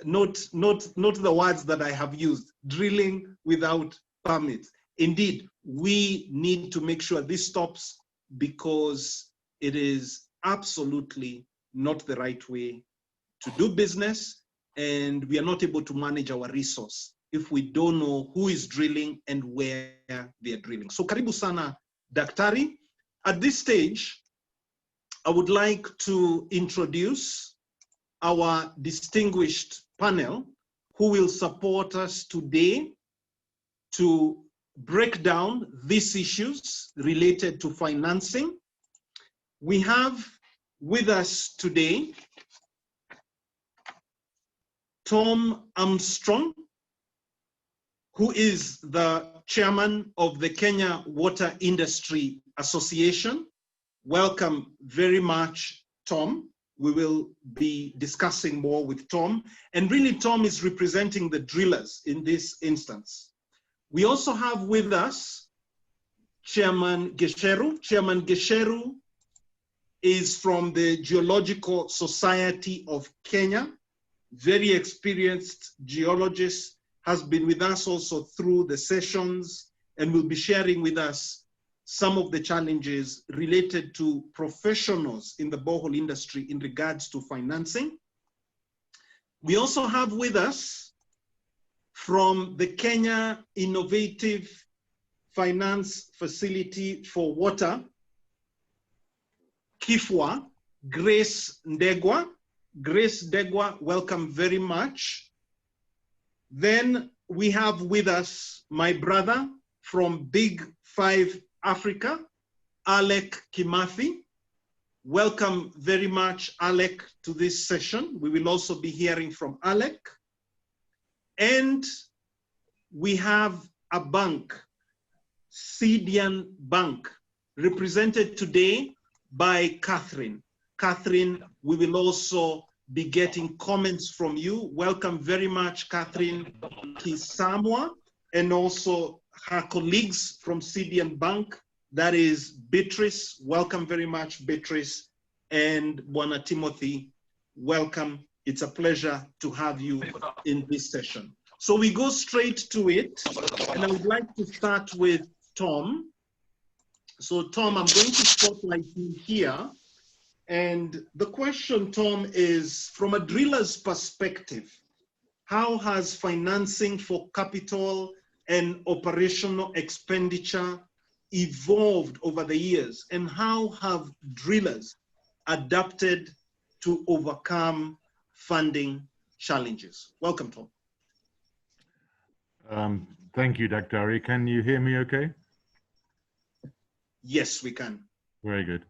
Not the words that I have used, drilling without permits. Indeed, we need to make sure this stops because it is absolutely not the right way to do business, and we are not able to manage our resource if we don't know who is drilling and where they are drilling. So karibu sana, Daktari. At this stage, I would like to introduce our distinguished panel who will support us today to break down these issues related to financing. We have with us today Tom Armstrong, who is the chairman of the Kenya Water Industry Association. Welcome very much, Tom. We will be discussing more with Tom. And really, Tom is representing the drillers in this instance. We also have with us Chairman Gesheru. Chairman Gesheru is from the Geological Society of Kenya, very experienced geologist, has been with us also through the sessions and will be sharing with us some of the challenges related to professionals in the borehole industry in regards to financing. We also have with us from the Kenya Innovative Finance Facility for Water, Kipya, Grace Ndegwa. Grace Ndegwa, welcome very much. Then we have with us my brother from Big Five Africa, Alec Kimathi. Welcome very much, Alec, to this session. We will also be hearing from Alec. And we have a bank, Sidian Bank, represented today by Catherine. Catherine, we will also be getting comments from you. Welcome very much, Catherine Kisamwa, and also her colleagues from Sidian Bank, that is Beatrice. Welcome very much, Beatrice, and Bwana Timothy. Welcome. It's a pleasure to have you in this session. So we go straight to it, and I would like to start with Tom. So Tom, I'm going to spotlight you here. And the question, Tom, is from a driller's perspective, how has financing for capital and operational expenditure evolved over the years? And how have drillers adapted to overcome funding challenges? Welcome, Tom. Thank you, Dr. Ari. Can you hear me okay? Yes, we can. Very good.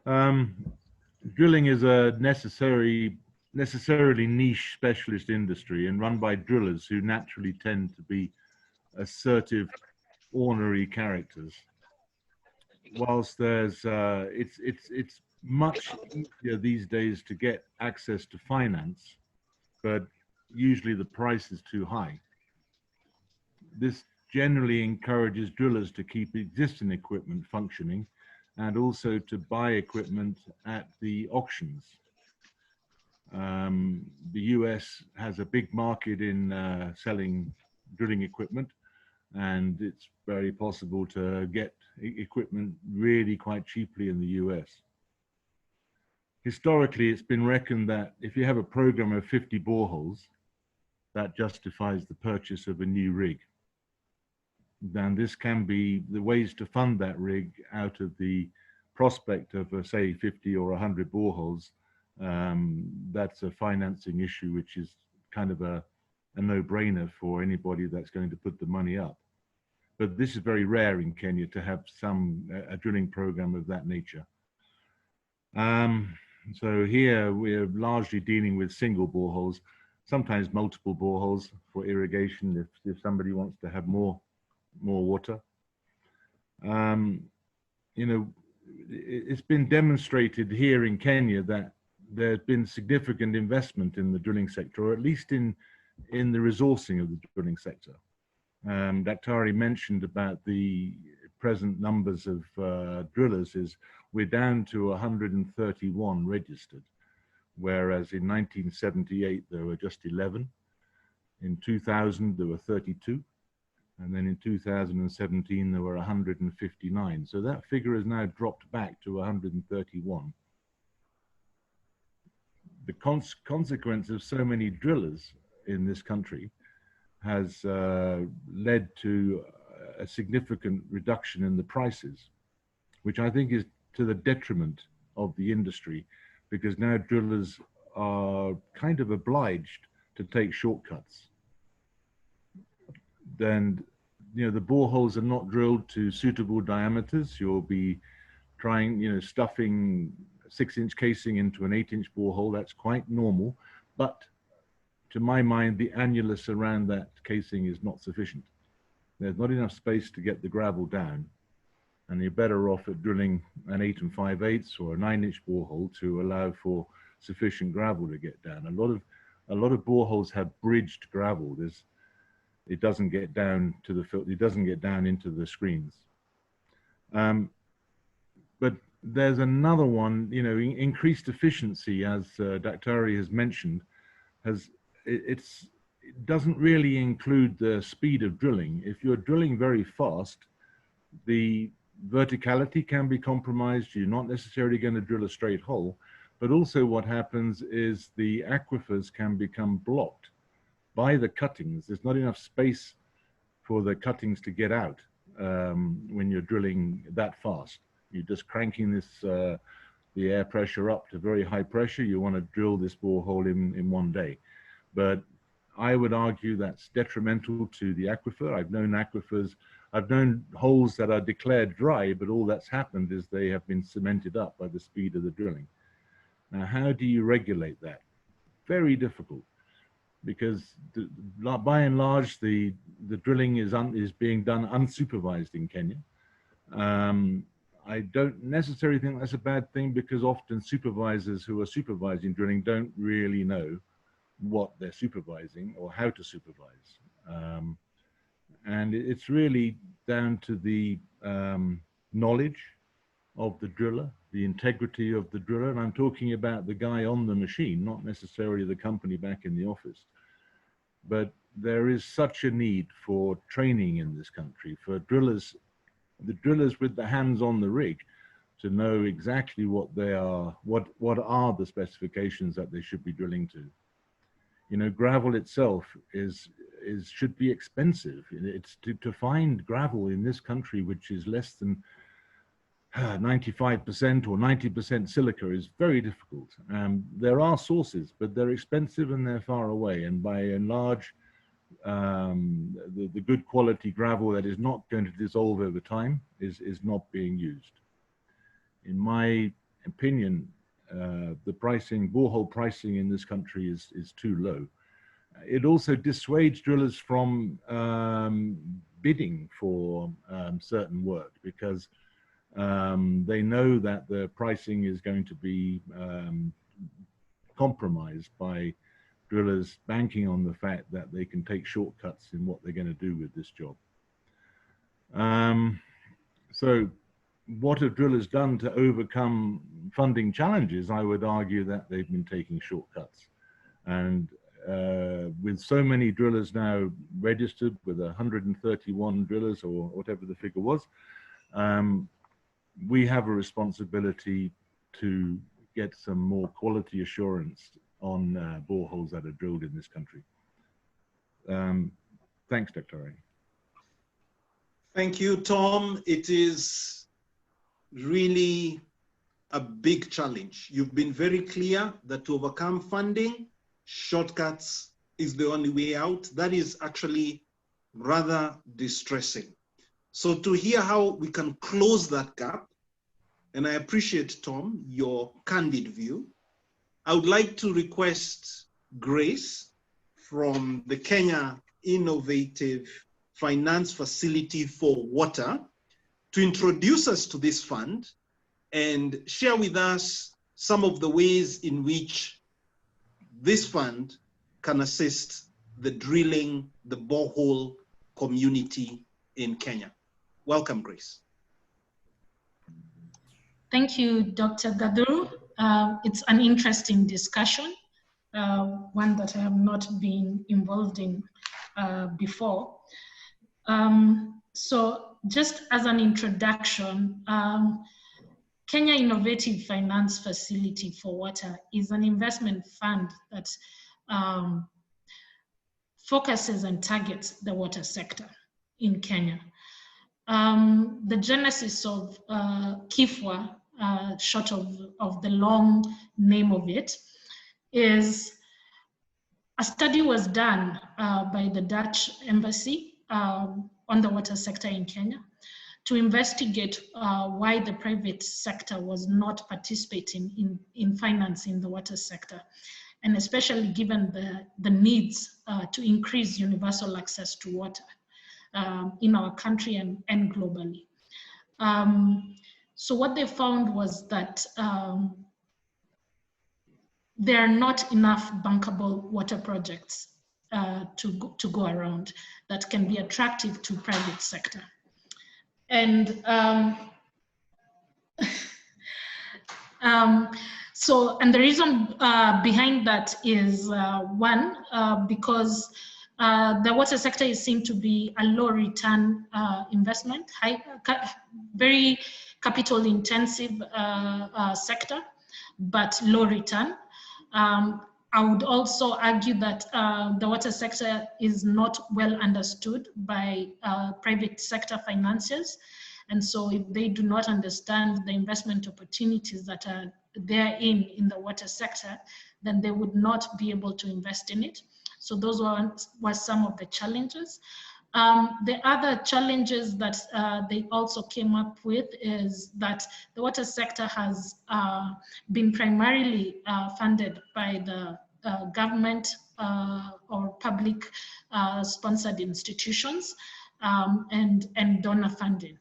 Drilling is a necessarily niche specialist industry and run by drillers who naturally tend to be assertive, ornery characters. Whilst there's, it's much easier these days to get access to finance, but usually the price is too high. This generally encourages drillers to keep existing equipment functioning and also to buy equipment at the auctions. The US has a big market in selling drilling equipment, and it's very possible to get equipment really quite cheaply in the US. Historically, it's been reckoned that if you have a program of 50 boreholes, that justifies the purchase of a new rig. Then this can be the ways to fund that rig out of the prospect of, say, 50 or 100 boreholes. That's a financing issue, which is kind of a no-brainer for anybody that's going to put the money up. But this is very rare in Kenya to have a drilling program of that nature. So here we're largely dealing with single boreholes, sometimes multiple boreholes for irrigation if somebody wants to have more water. You know, it's been demonstrated here in Kenya that there's been significant investment in the drilling sector, or at least in the resourcing of the drilling sector. Dr. Ari mentioned about the present numbers of drillers we're down to 131 registered, whereas in 1978 there were just 11. In 2000 there were 32. And then in 2017, there were 159. So that figure has now dropped back to 131. The consequence of so many drillers in this country has led to a significant reduction in the prices, which I think is to the detriment of the industry, because now drillers are kind of obliged to take shortcuts. Then, you know, the boreholes are not drilled to suitable diameters. You'll be trying, you know, stuffing 6-inch casing into an 8-inch borehole. That's quite normal. But to my mind, the annulus around that casing is not sufficient. There's not enough space to get the gravel down, and you're better off at drilling an 8 5/8 or a 9-inch borehole to allow for sufficient gravel to get down. A lot of boreholes have bridged gravel. It doesn't get down to the filter. It doesn't get down into the screens. But there's another one. You know, increased efficiency, as Dr. has mentioned, it doesn't really include the speed of drilling. If you're drilling very fast, the verticality can be compromised. You're not necessarily going to drill a straight hole, but also what happens is the aquifers can become blocked by the cuttings. There's not enough space for the cuttings to get out when you're drilling that fast. You're just cranking the air pressure up to very high pressure. You want to drill this borehole in one day. But I would argue that's detrimental to the aquifer. I've known holes that are declared dry, but all that's happened is they have been cemented up by the speed of the drilling. Now, how do you regulate that? Very difficult, because by and large, the drilling is being done unsupervised in Kenya. I don't necessarily think that's a bad thing, because often supervisors who are supervising drilling don't really know what they're supervising or how to supervise. And it's really down to the knowledge of the driller, the integrity of the driller. And I'm talking about the guy on the machine, not necessarily the company back in the office. But there is such a need for training in this country, for drillers, the drillers with the hands on the rig, to know exactly what they are, what are the specifications that they should be drilling to. You know, gravel itself should be expensive. It's to find gravel in this country, which is less than 95% or 90% silica, is very difficult. There are sources, but they're expensive and they're far away. And by and large, the good quality gravel that is not going to dissolve over time is not being used. In my opinion, the pricing, borehole pricing in this country is too low. It also dissuades drillers from bidding for certain work, because they know that the pricing is going to be compromised by drillers banking on the fact that they can take shortcuts in what they're going to do with this job. So what have drillers done to overcome funding challenges? I would argue that they've been taking shortcuts. And with so many drillers now registered, with 131 drillers or whatever the figure was, we have a responsibility to get some more quality assurance on boreholes that are drilled in this country. Thanks, Dr. Thank you, Tom. It is really a big challenge. You've been very clear that to overcome funding, shortcuts is the only way out. That is actually rather distressing. So to hear how we can close that gap, and I appreciate, Tom, your candid view, I would like to request Grace from the Kenya Innovative Finance Facility for Water to introduce us to this fund and share with us some of the ways in which this fund can assist the drilling, the borehole community in Kenya. Welcome, Grace. Thank you, Dr. Gaduru. It's an interesting discussion, one that I have not been involved in before. So just as an introduction, Kenya Innovative Finance Facility for Water is an investment fund that focuses and targets the water sector in Kenya. The genesis of Kipya, short of the long name of it, is a study was done by the Dutch embassy on the water sector in Kenya to investigate why the private sector was not participating in financing the water sector. and especially given the needs to increase universal access to water in our country and globally. So what they found was that there are not enough bankable water projects to go around that can be attractive to private sector. And and the reason behind that is one, because the water sector is seen to be a low return investment, very capital intensive sector, but low return. I would also argue that the water sector is not well understood by private sector financiers. And so if they do not understand the investment opportunities that are there in the water sector, then they would not be able to invest in it. So those were some of the challenges. The other challenges that they also came up with is that the water sector has been primarily funded by the government or public sponsored institutions and donor funding.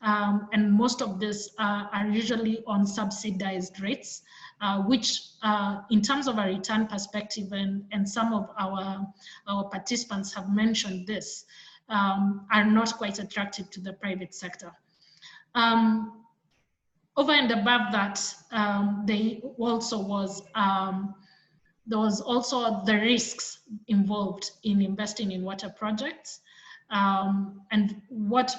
And most of this are usually on subsidized rates, which in terms of a return perspective, and some of our participants have mentioned this, are not quite attractive to the private sector. Over and above that, there was also the risks involved in investing in water projects. And what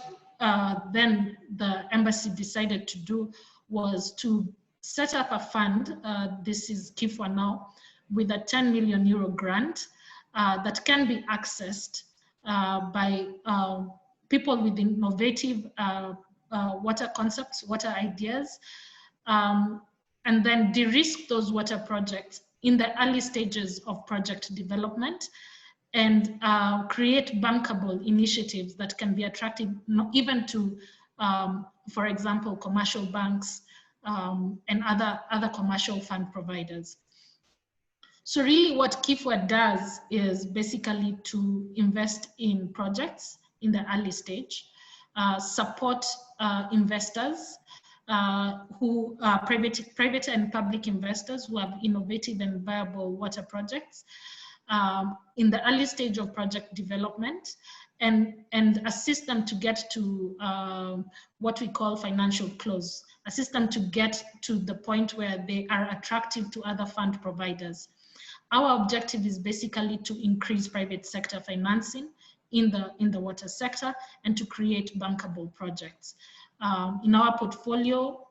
then the embassy decided to do was to set up a fund, this is Kipya now, with a 10 million euro grant that can be accessed by people with innovative water concepts, water ideas, and then de-risk those water projects in the early stages of project development, and create bankable initiatives that can be attractive even to, for example, commercial banks and other commercial fund providers. So really what Kipya does is basically to invest in projects in the early stage, support investors who are private and public investors who have innovative and viable water projects in the early stage of project development, and assist them to get to what we call financial close, assist them to get to the point where they are attractive to other fund providers. Our objective is basically to increase private sector financing in the water sector and to create bankable projects. In our portfolio,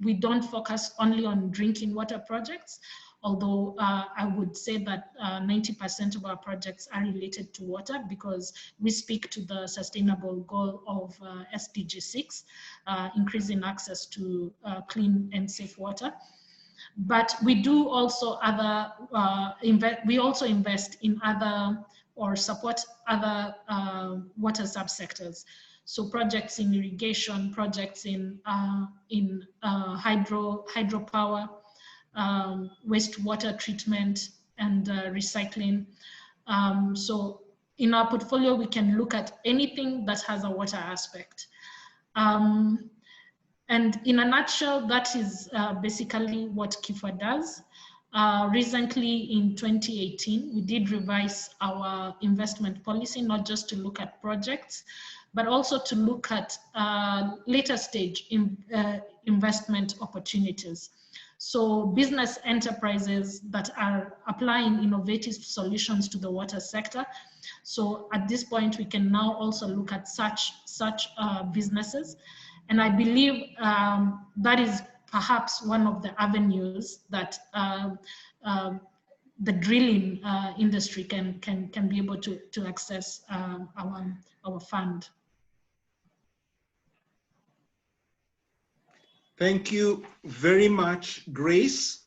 we don't focus only on drinking water projects, although I would say that 90% of our projects are related to water, because we speak to the sustainable goal of SDG 6, increasing access to clean and safe water. But we do also we also invest in other or support other water subsectors. So projects in irrigation, projects in hydropower, wastewater treatment and recycling. So in our portfolio, we can look at anything that has a water aspect. And in a nutshell, that is basically what Kipya does. Recently in 2018, we did revise our investment policy, not just to look at projects, but also to look at later stage investment opportunities. So business enterprises that are applying innovative solutions to the water sector. So at this point, we can now also look at such businesses. And I believe that is perhaps one of the avenues that the drilling industry can be able to access our fund. Thank you very much, Grace.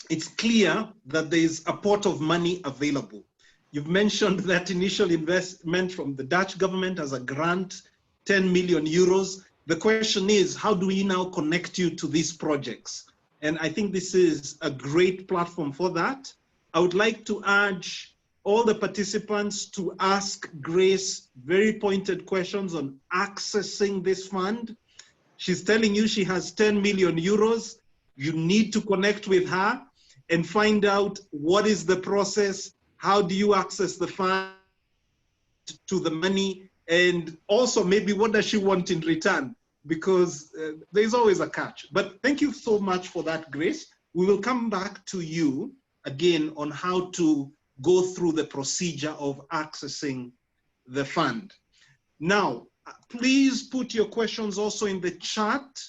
It's clear that there is a pot of money available. You've mentioned that initial investment from the Dutch government as a grant, 10 million euros. The question is, how do we now connect you to these projects? And I think this is a great platform for that. I would like to urge all the participants to ask Grace very pointed questions on accessing this fund. She's telling you she has 10 million euros. You need to connect with her and find out what is the process, how do you access the fund to the money, and also maybe what does she want in return, because there's always a catch. But thank you so much for that, Grace. We will come back to you again on how to go through the procedure of accessing the fund. Now, please put your questions also in the chat.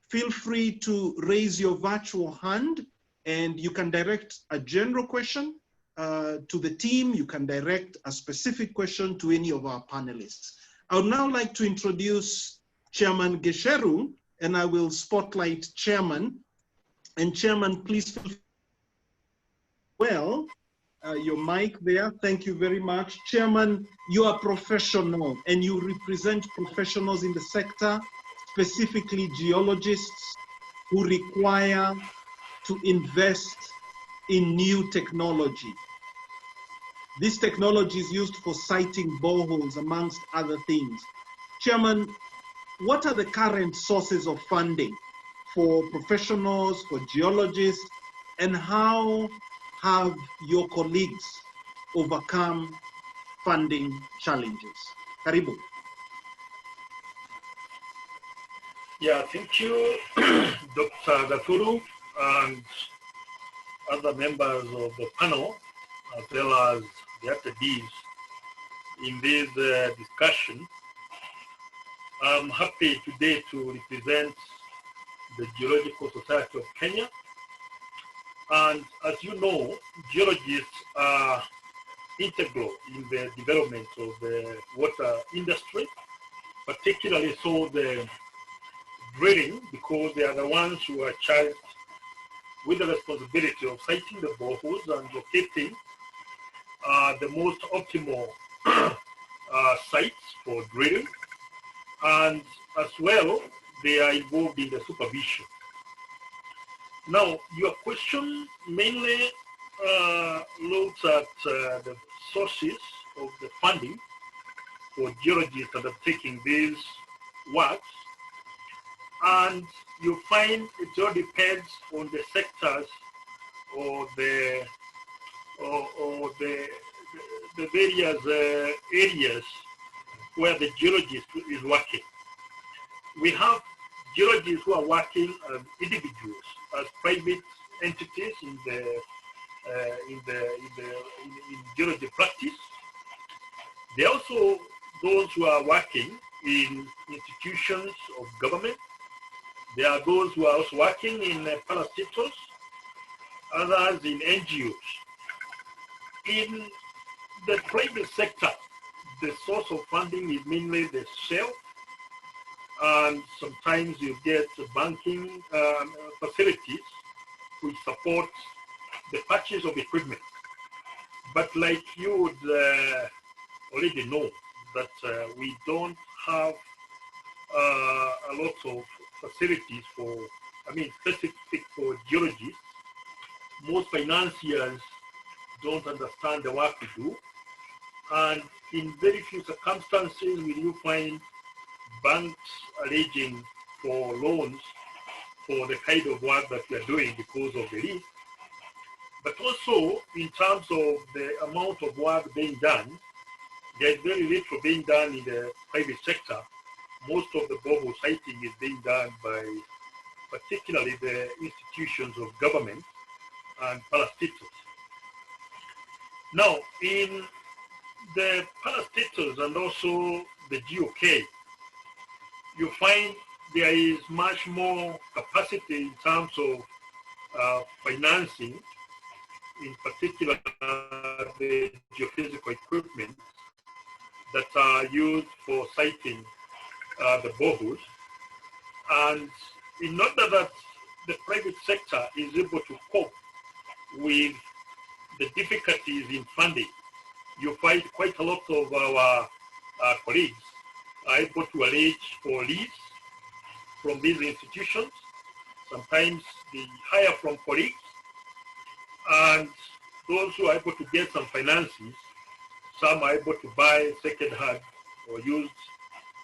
Feel free to raise your virtual hand, and you can direct a general question to the team. You can direct a specific question to any of our panelists. I would now like to introduce Chairman Gesheru, and I will spotlight Chairman. And Chairman, please feel well. Your mic there, thank you very much. Chairman, you are professional and you represent professionals in the sector, specifically geologists who require to invest in new technology. This technology is used for siting boreholes, amongst other things. Chairman, what are the current sources of funding for professionals, for geologists, and how have your colleagues overcome funding challenges? Karibu. Yeah, thank you, Dr. Gaturu, and other members of the panel, as well as the attendees in this discussion. I'm happy today to represent the Geological Society of Kenya. And as you know, geologists are integral in the development of the water industry, particularly so the drilling, because they are the ones who are charged with the responsibility of siting the boreholes and locating the most optimal sites for drilling. And as well, they are involved in the supervision. Now, your question mainly looks at the sources of the funding for geologists undertaking these works. And you find it all depends on the sectors or the various areas where the geologist is working. We have geologists who are working as individuals, as private entities in geology practice. There are also those who are working in institutions of government. There are those who are also working in parastatals, others in NGOs. In the private sector, the source of funding is mainly the shelf, and sometimes you get banking facilities which support the purchase of equipment. But like you would already know, that we don't have a lot of facilities for, specific for geologists. Most financiers don't understand the work we do. And in very few circumstances will you find banks arranging for loans for the kind of work that we are doing because of the risk. But also in terms of the amount of work being done, there is very little being done in the private sector. Most of the borehole siting is being done by particularly the institutions of government and parastatals. Now, in the parastatals and also the GOK, you find there is much more capacity in terms of financing, in particular the geophysical equipment that are used for siting the boreholes. And in order that the private sector is able to cope with the difficulties in funding, you find quite a lot of our colleagues are able to arrange for leads from these institutions. sometimes they hire from colleagues, and those who are able to get some finances, some are able to buy second-hand or used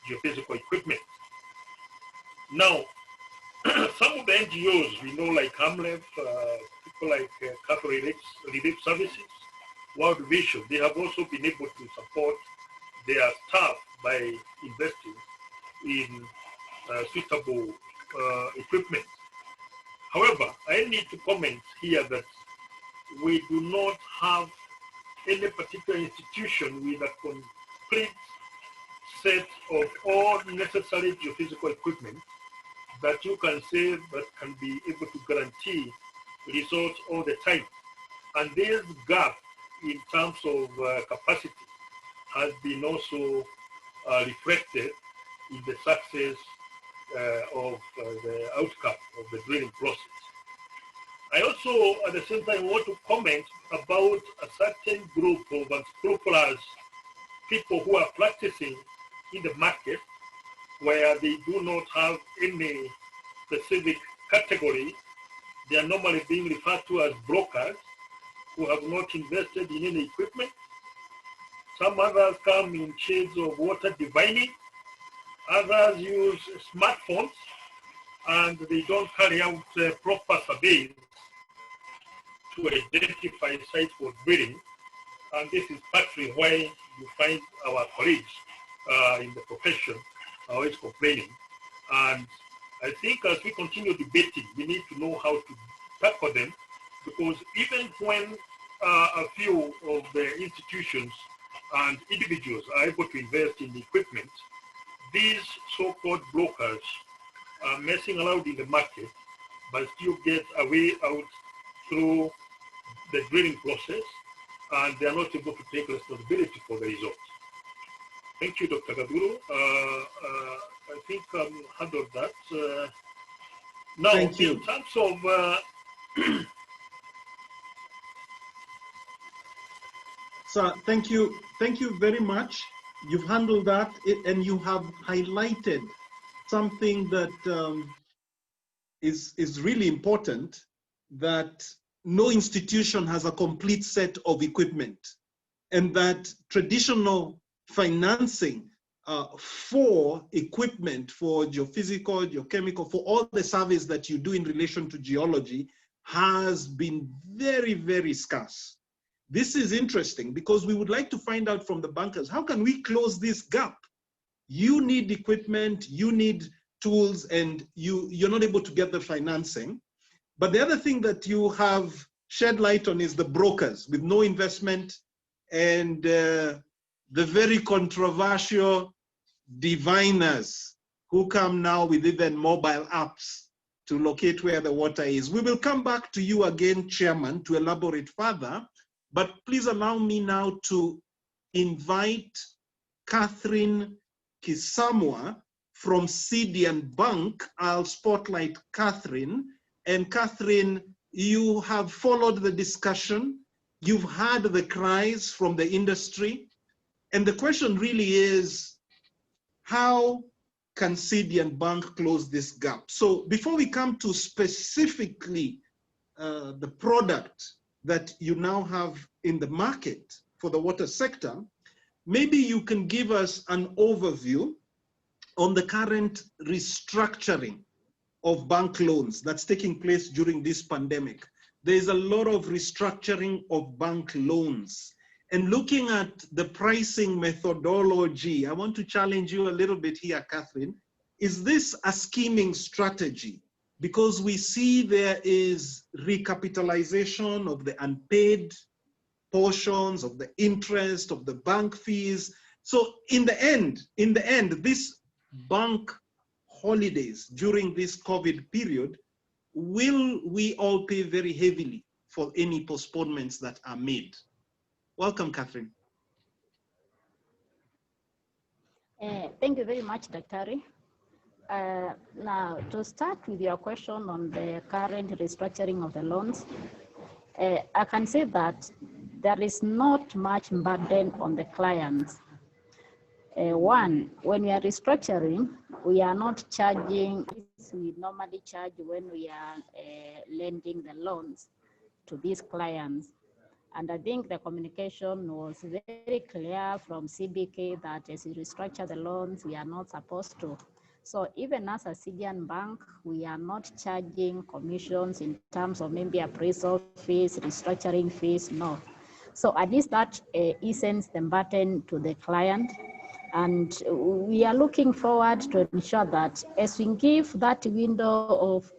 geophysical equipment. Now, some of the NGOs we know, like HAMLEF, people like Catholic Relief Services, World Vision, they have also been able to support their staff by investing in suitable equipment. However, I need to comment here that we do not have any particular institution with a complete set of all necessary geophysical equipment that you can say that can be able to guarantee results all the time. And this gap in terms of capacity has been also reflected in the success of the outcome of the drilling process. I also, at the same time, want to comment about a certain group of unscrupulous people who are practicing in the market where they do not have any specific category. They are normally being referred to as brokers who have not invested in any equipment. Some others come in shades of water divining. Others use smartphones and they don't carry out proper surveys to identify sites for drilling. And this is partly why you find our colleagues in the profession always complaining. And I think as we continue debating, we need to know how to tackle them, because even when a few of the institutions and individuals are able to invest in the equipment, these so-called brokers are messing around in the market, but still get a way out through the drilling process, and they are not able to take responsibility for the results. Thank you, Dr. Gaduru. I think handled that. Now, Thank you. in terms of Sir, thank you very much. You've handled that, and you have highlighted something that is really important, that no institution has a complete set of equipment, and that traditional financing for equipment, for geophysical, geochemical, for all the surveys that you do in relation to geology has been very, very scarce. This is interesting because we would like to find out from the bankers, how can we close this gap? You need equipment, you need tools, and you're not able to get the financing. But the other thing that you have shed light on is the brokers with no investment, and the very controversial diviners who come now with even mobile apps to locate where the water is. We will come back to you again, Chairman, to elaborate further, but please allow me now to invite Catherine Kisamwa from Sidian Bank. I'll spotlight Catherine. And Catherine, you have followed the discussion. You've heard the cries from the industry. And the question really is, how can Sidian Bank close this gap? So before we come to specifically the product that you now have in the market for the water sector, maybe you can give us an overview on the current restructuring of bank loans that's taking place during this pandemic. There's a lot of restructuring of bank loans. And looking at the pricing methodology, I want to challenge you a little bit here, Catherine. Is this a scheming strategy? Because we see there is recapitalization of the unpaid portions of the interest of the bank fees. So in the end, this bank holidays during this COVID period, will we all pay very heavily for any postponements that are made? Welcome, Catherine. Thank you very much, Dr. Now, to start with your question on the current restructuring of the loans, I can say that there is not much burden on the clients. One, when we are restructuring, we are not charging, we normally charge when we are lending the loans to these clients. And I think the communication was very clear from CBK that as we restructure the loans, we are not supposed to. So even as a Syrian bank, we are not charging commissions in terms of maybe appraisal fees, restructuring fees, no. So at least that eases the burden to the client. And we are looking forward to ensure that as we give that window of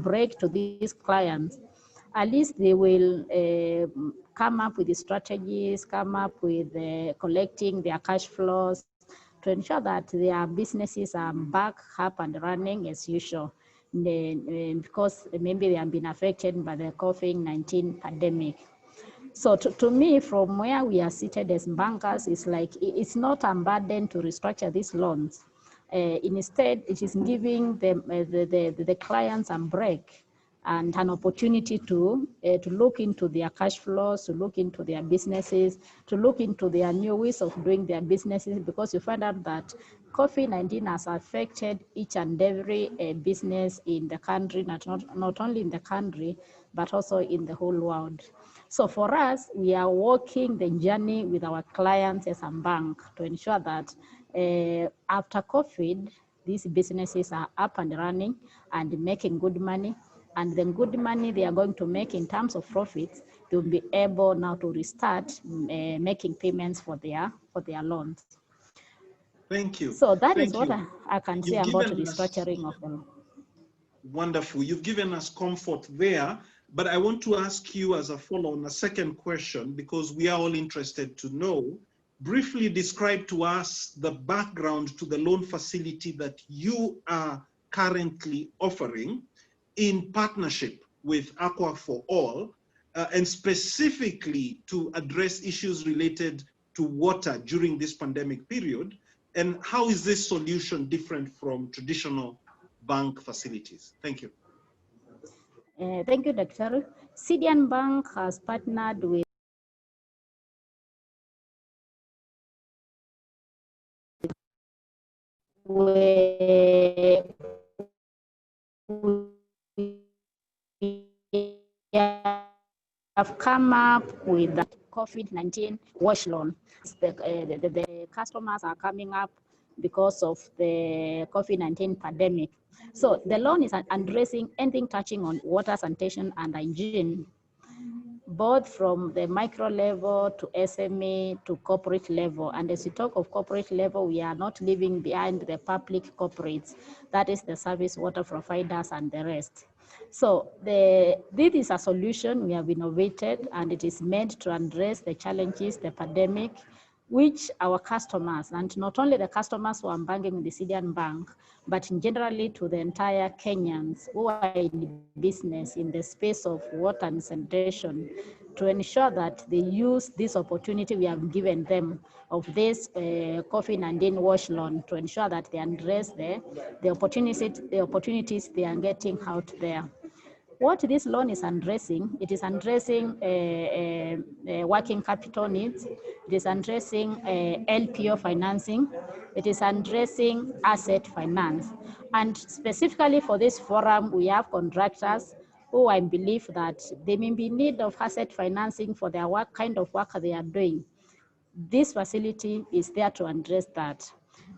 break to these clients, at least they will come up with the strategies, come up with collecting their cash flows to ensure that their businesses are back up and running as usual, because maybe they have been affected by the COVID-19 pandemic. So to me, from where we are seated as bankers, it's like it's not a burden to restructure these loans. Instead, it is giving them, the clients a break and an opportunity to look into their cash flows, to look into their businesses, to look into their new ways of doing their businesses, because you find out that COVID-19 has affected each and every business in the country, not only in the country, but also in the whole world. So for us, we are walking the journey with our clients as a bank to ensure that after COVID, these businesses are up and running and making good money. And the good money they are going to make in terms of profits, they'll be able now to restart making payments for their loans. Thank you. So that Thank is what you. I can say about the restructuring of them. Wonderful. You've given us comfort there, but I want to ask you as a follow-on, a second question, because we are all interested to know. Briefly describe to us the background to the loan facility that you are currently offering in partnership with Aqua for All, and specifically to address issues related to water during this pandemic period. And how is this solution different from traditional bank facilities? Thank you. Thank you, Dr. Syrian Bank has partnered with have come up with the COVID-19 wash loan. The customers are coming up because of the COVID-19 pandemic. So the loan is addressing anything touching on water, sanitation, and hygiene, both from the micro level to SME to corporate level. And as we talk of corporate level, we are not leaving behind the public corporates, that is the service water providers and the rest. So this is a solution we have innovated, and it is meant to address the challenges, the pandemic, which our customers, and not only the customers who are banking with the Syrian bank, but generally to the entire Kenyans who are in business in the space of water and sanitation, to ensure that they use this opportunity we have given them of this COVID-19 wash loan to ensure that they address the opportunities they are getting out there. What this loan is addressing, it is addressing working capital needs, it is addressing LPO financing, it is addressing asset finance. And specifically for this forum, we have contractors who I believe that they may be in need of asset financing for their work, kind of work they are doing. This facility is there to address that.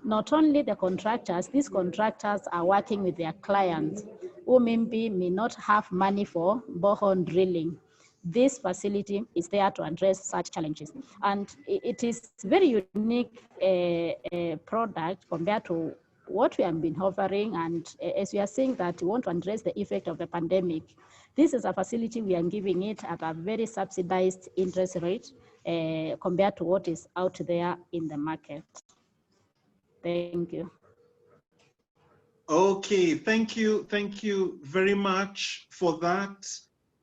Not only the contractors, these contractors are working with their clients who maybe may not have money for borehole drilling. This facility is there to address such challenges. And it is very unique product compared to what we have been offering. And as we are saying that we want to address the effect of the pandemic, this is a facility we are giving it at a very subsidized interest rate compared to what is out there in the market. Thank you. Okay, thank you. Thank you very much for that.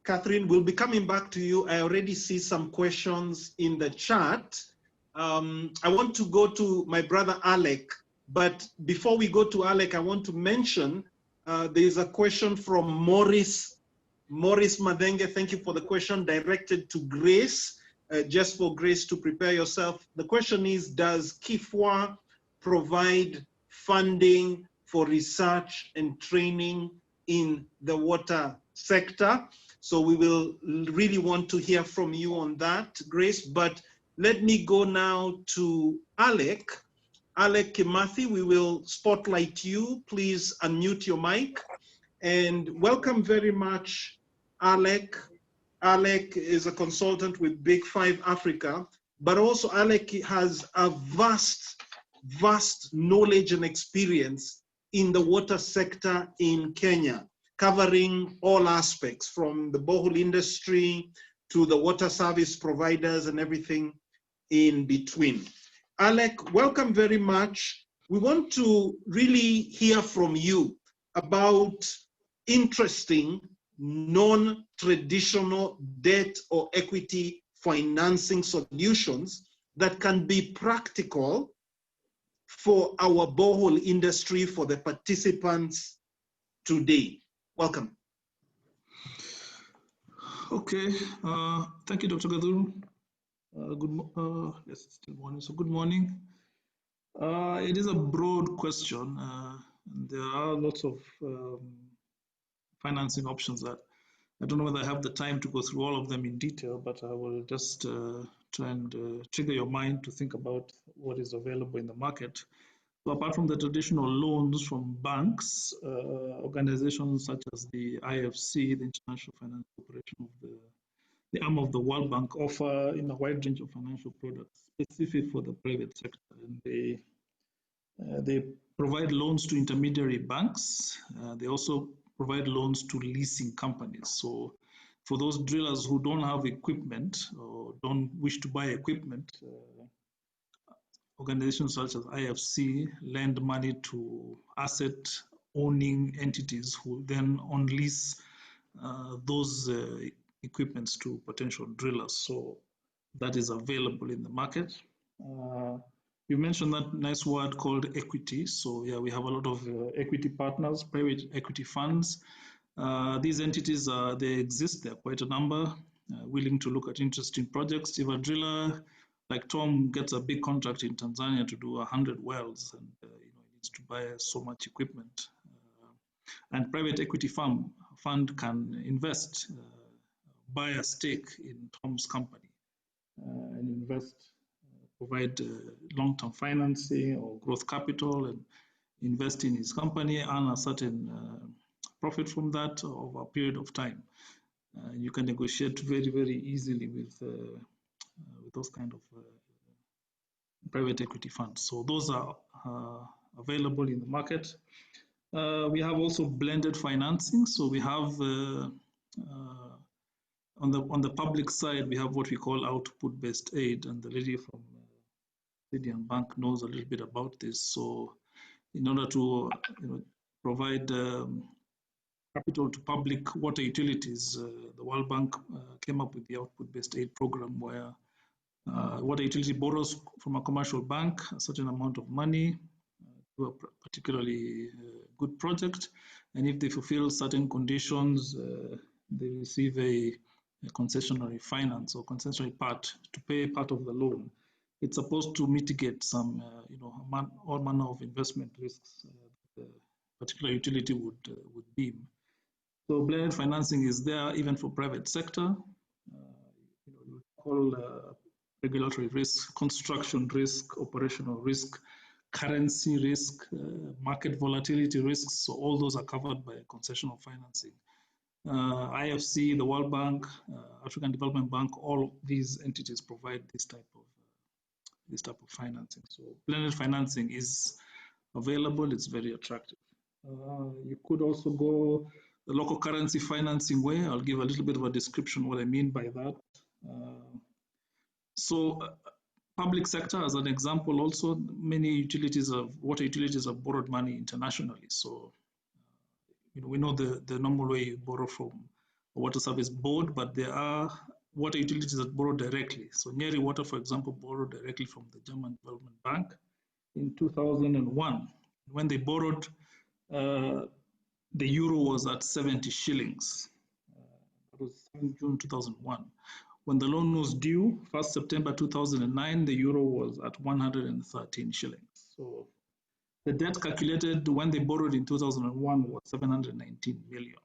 Catherine, we'll be coming back to you. I already see some questions in the chat. I want to go to my brother Alec, but before we go to Alec, I want to mention there's a question from Maurice Madenge. Thank you for the question, directed to Grace. just for Grace to prepare yourself. The question is, does Kipya provide funding for research and training in the water sector? So we will really want to hear from you on that, Grace. But let me go now to Alec. Alec Kimathi, we will spotlight you. Please unmute your mic. And welcome very much, Alec. Alec is a consultant with Big Five Africa, but also Alec has a vast knowledge and experience in the water sector in Kenya, covering all aspects from the borehole industry to the water service providers and everything in between. Alec, welcome very much. We want to really hear from you about interesting non-traditional debt or equity financing solutions that can be practical for our borehole industry, for the participants today. Welcome. Okay, thank you, Dr. Gaduru. Yes, it's still morning, so good morning. It is a broad question. And there are lots of financing options that I don't know whether I have the time to go through all of them in detail, but I will just try and trigger your mind to think about what is available in the market. So apart from the traditional loans from banks, organizations such as the IFC, the International Finance Corporation of the arm of the World Bank, offer a wide range of financial products specific for the private sector. And they provide loans to intermediary banks. They also provide loans to leasing companies. So for those drillers who don't have equipment or don't wish to buy equipment, organizations such as IFC lend money to asset owning entities who then on lease those equipments to potential drillers. So that is available in the market. You mentioned that nice word called equity. So yeah, we have a lot of equity partners, private equity funds. These entities, they exist, they're quite a number, willing to look at interesting projects. If a driller like Tom gets a big contract in Tanzania to do 100 wells and he needs to buy so much equipment, and private equity fund can invest, buy a stake in Tom's company and invest, provide long-term financing or growth capital and invest in his company, earn a certain profit from that over a period of time. You can negotiate very, very easily with those kind of private equity funds. So those are available in the market. We have also blended financing. So we have on the public side, we have what we call output-based aid, and the lady from Lydian Bank knows a little bit about this. So in order to provide capital to public water utilities, the World Bank came up with the output-based aid program where water utility borrows from a commercial bank a certain amount of money to a particularly good project, and if they fulfill certain conditions, they receive a concessionary finance or concessionary part to pay part of the loan. It's supposed to mitigate some, all manner of investment risks the particular utility would deem. So blended financing is there even for private sector. You call regulatory risk, construction risk, operational risk, currency risk, market volatility risks. So all those are covered by concessional financing. IFC, the World Bank, African Development Bank, all these entities provide this type of financing. So blended financing is available, it's very attractive. You could also go the local currency financing way. I'll give a little bit of a description what I mean by that. Public sector, as an example, also many water utilities have borrowed money internationally. So we know the normal way you borrow from a water service board, but there are water utilities that borrow directly. So Nyeri Water, for example, borrowed directly from the German Development Bank in 2001. When they borrowed, the euro was at 70 shillings. That was in June 2001. when the loan was due, 1st September 2009, the euro was at 113 shillings. So the debt calculated when they borrowed in 2001 was 719 million.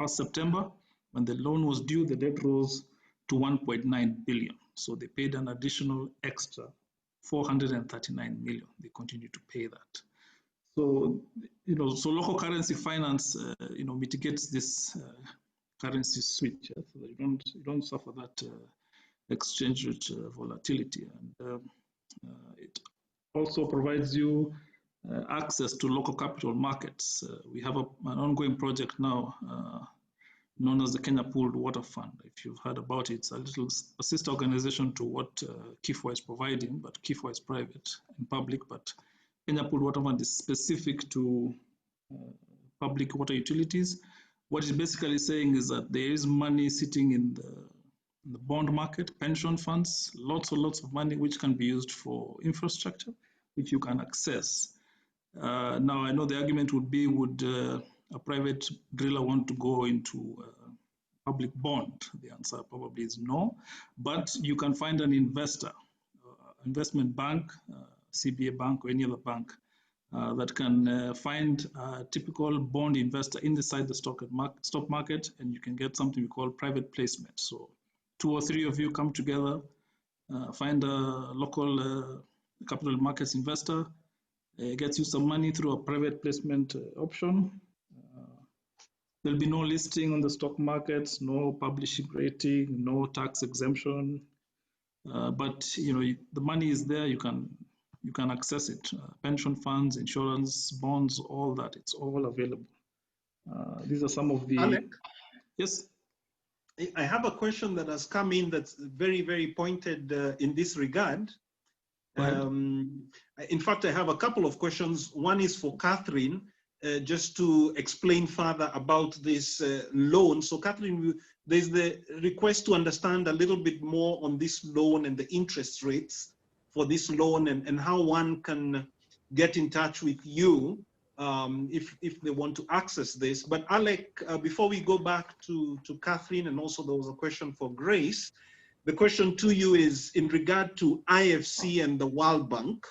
1st September, when the loan was due, the debt rose to 1.9 billion. So they paid an additional extra 439 million. They continue to pay that. So, so local currency finance, mitigates this currency switch, so that you don't suffer that exchange rate volatility, and it also provides you access to local capital markets. We have an ongoing project now known as the Kenya Pooled Water Fund. If you've heard about it, it's a sister organization to what Kipya is providing, but Kipya is private and public, but Kenya Pooled Water Fund is specific to public water utilities. What it's basically saying is that there is money sitting in the bond market, pension funds, lots of money which can be used for infrastructure, which you can access. Now, I know the argument would be, would a private driller want to go into a public bond? The answer probably is no, but you can find an investor, investment bank, CBA bank or any other bank that can find a typical bond investor inside the stock market, and you can get something we call private placement. So 2 or 3 of you come together, find a local capital markets investor, gets you some money through a private placement option. There'll be no listing on the stock markets, no publishing rating, no tax exemption, but the money is there. You can access it. Pension funds, insurance, bonds, all that, it's all available. These are some of the... Alec? Yes? I have a question that has come in that's very, very pointed in this regard. In fact, I have a couple of questions. One is for Catherine, just to explain further about this loan. So Catherine, there's the request to understand a little bit more on this loan and the interest rates for this loan, and how one can get in touch with you if they want to access this. But Alec, before we go back to Catherine, and also there was a question for Grace, the question to you is in regard to IFC and the World Bank.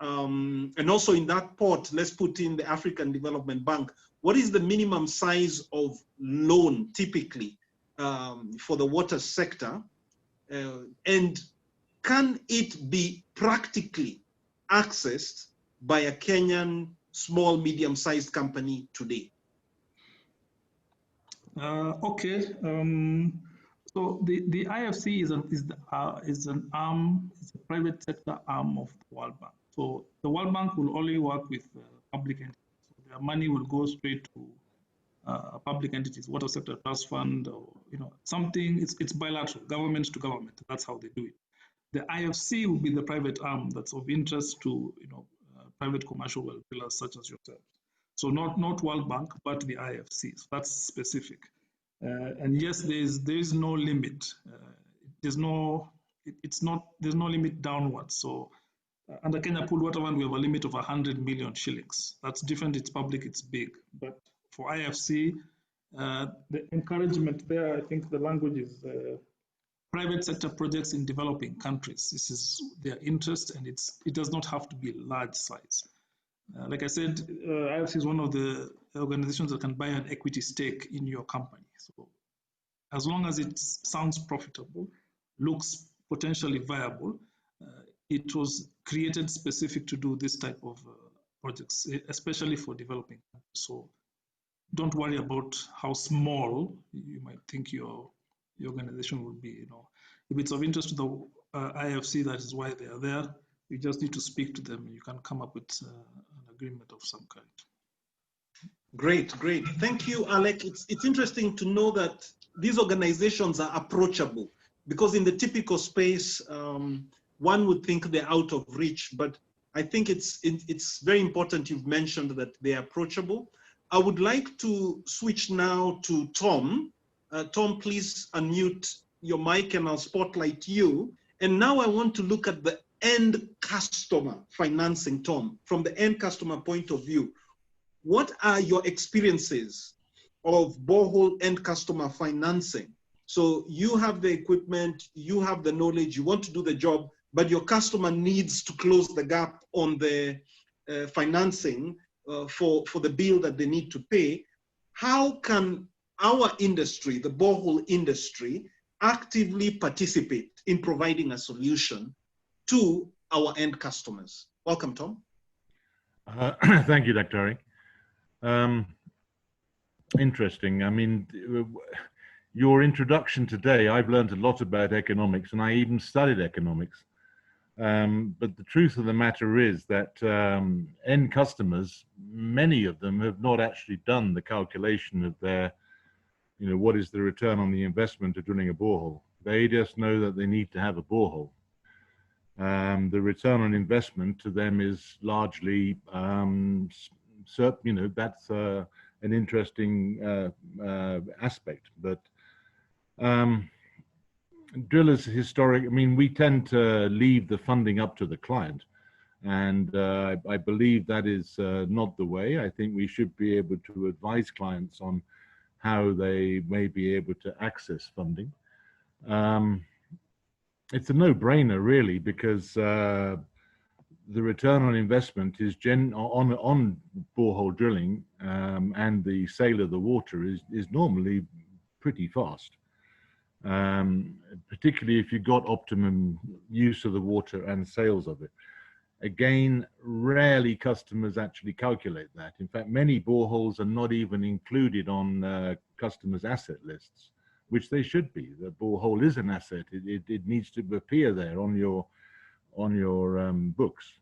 And also in that pot, let's put in the African Development Bank. What is the minimum size of loan typically for the water sector? And can it be practically accessed by a Kenyan small, medium-sized company today? Okay. So the IFC is an arm, it's a private sector arm of the World Bank. So the World Bank will only work with public entities. So their money will go straight to public entities, water sector trust fund, or something. It's bilateral, government to government. That's how they do it. The IFC will be the private arm that's of interest to private commercial well drillers such as yourself. So not World Bank, but the IFC. So that's specific. And yes, there is no limit. There's no limit downwards. So under Kenya Pooled Water Fund, we have a limit of 100 million shillings. That's different. It's public. It's big. But for IFC, the encouragement there, I think the language is private sector projects in developing countries. This is their interest, and it does not have to be large size. Like I said, IFC is one of the organizations that can buy an equity stake in your company. So as long as it sounds profitable, looks potentially viable, it was created specific to do this type of projects, especially for developing countries. So don't worry about how small you might think your organization will be. If it's of interest to the IFC, that is why they are there. You just need to speak to them. You can come up with an agreement of some kind. Great. Thank you, Alec. It's interesting to know that these organizations are approachable, because in the typical space, one would think they're out of reach, but I think it's very important you've mentioned that they're approachable. I would like to switch now to Tom. Tom, please unmute your mic and I'll spotlight you. And now I want to look at the end customer financing, Tom, from the end customer point of view. What are your experiences of borehole end customer financing So you have the equipment, you have the knowledge, you want to do the job, but your customer needs to close the gap on the financing for the bill that they need to pay. How can our industry, the borehole industry, actively participate in providing a solution to our end customers? Welcome, Tom. Thank you, Dr. Ari. Interesting. I mean, your introduction today, I've learned a lot about economics, and I even studied economics. But the truth of the matter is that end customers, many of them have not actually done the calculation of their, what is the return on the investment of drilling a borehole. They just know that they need to have a borehole. The return on investment to them is largely, that's an interesting aspect. But drillers we tend to leave the funding up to the client. And I believe that is not the way. I think we should be able to advise clients on how they may be able to access funding. It's a no-brainer, really, because the return on investment is on borehole drilling and the sale of the water is normally pretty fast. Particularly if you've got optimum use of the water and sales of it. Again, rarely customers actually calculate that. In fact, many boreholes are not even included on customers' asset lists, which they should be. The borehole is an asset. It needs to appear there on your books.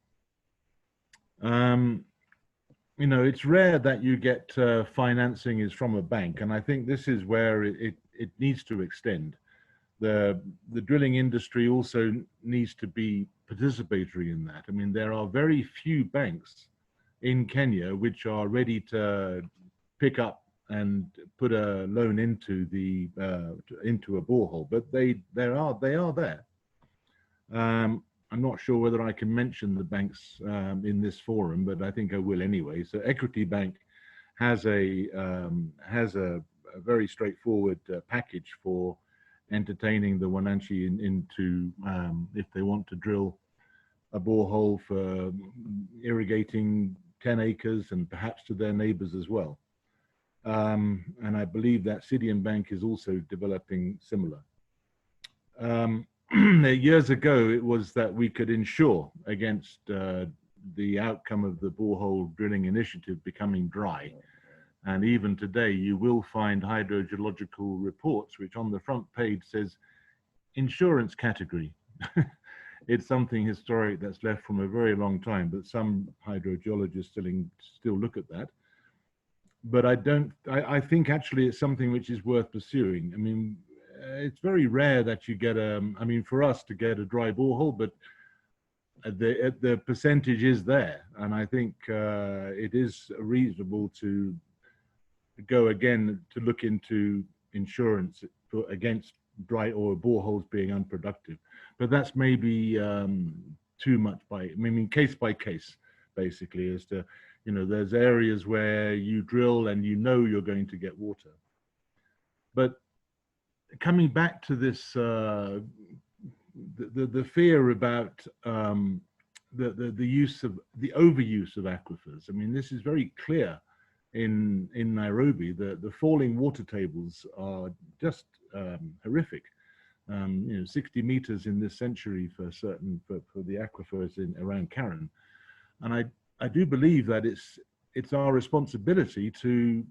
It's rare that you get financing is from a bank, and I think this is where it needs to extend. The drilling industry also needs to be participatory in that. I mean, there are very few banks in Kenya which are ready to pick up and put a loan into a borehole, but they are there. I'm not sure whether I can mention the banks in this forum, but I think I will anyway. So Equity Bank has a very straightforward package for entertaining the Wananchi into if they want to drill a borehole for irrigating 10 acres and perhaps to their neighbors as well. And I believe that Sidian Bank is also developing similar. Years ago, it was that we could insure against the outcome of the borehole drilling initiative becoming dry. And even today, you will find hydrogeological reports, which on the front page says insurance category. It's something historic that's left from a very long time, but some hydrogeologists still look at that. But I think actually it's something which is worth pursuing. I mean, it's very rare that you get for us to get a dry borehole, but the percentage is there. And I think it is reasonable to go again to look into insurance against dry or boreholes being unproductive. But that's maybe too much case by case, basically, as to, there's areas where you drill and you're going to get water. But coming back to this, the fear about the overuse of aquifers. I mean, this is very clear in Nairobi. The falling water tables are just horrific. 60 meters in this century for the aquifers around Karen. And I do believe that it's our responsibility to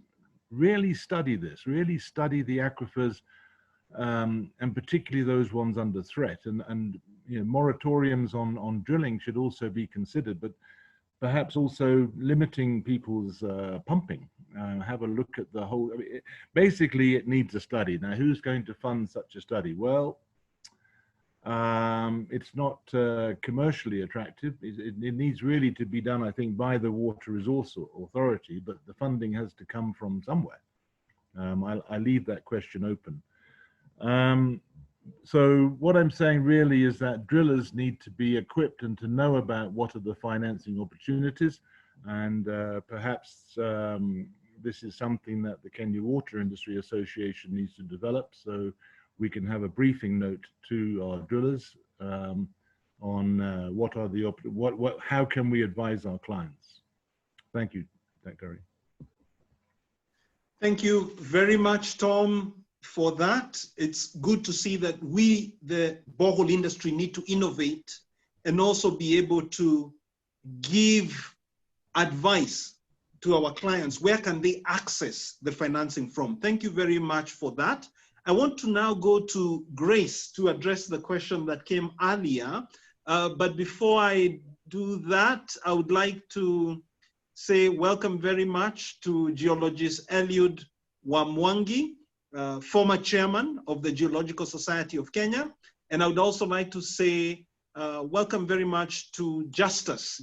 really study this, really study the aquifers, and particularly those ones under threat. And moratoriums on drilling should also be considered, but perhaps also limiting people's pumping. Have a look at the whole. Basically, it needs a study. Now, who's going to fund such a study? Well, it's not commercially attractive. It needs really to be done, I think, by the Water Resource Authority, but the funding has to come from somewhere. I leave that question open. So what I'm saying really is that drillers need to be equipped and to know about what are the financing opportunities, and perhaps this is something that the Kenya Water Industry Association needs to develop. So we can have a briefing note to our drillers on what are the how can we advise our clients. Thank you, Dr. Curry. Thank you very much, Tom, for that. It's good to see that we, the borehole industry, need to innovate and also be able to give advice to our clients. Where can they access the financing from? Thank you very much for that. I want to now go to Grace to address the question that came earlier. But before I do that, I would like to say welcome very much to geologist Eliud Wamwangi, former chairman of the Geological Society of Kenya. And I would also like to say welcome very much to Justus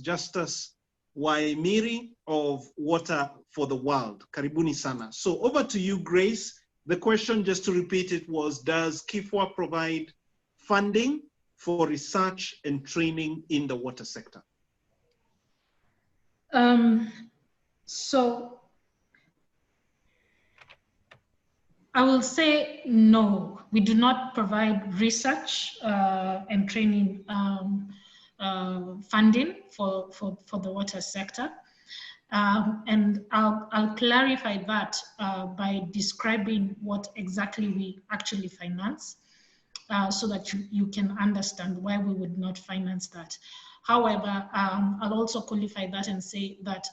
Waimiri of Water for the World. Karibuni sana. So over to you, Grace. The question, just to repeat it, was, does KIFWA provide funding for research and training in the water sector? So I will say no, we do not provide research and training funding for the water sector. And I'll clarify that by describing what exactly we actually finance, so that you can understand why we would not finance that. However, I'll also qualify that and say that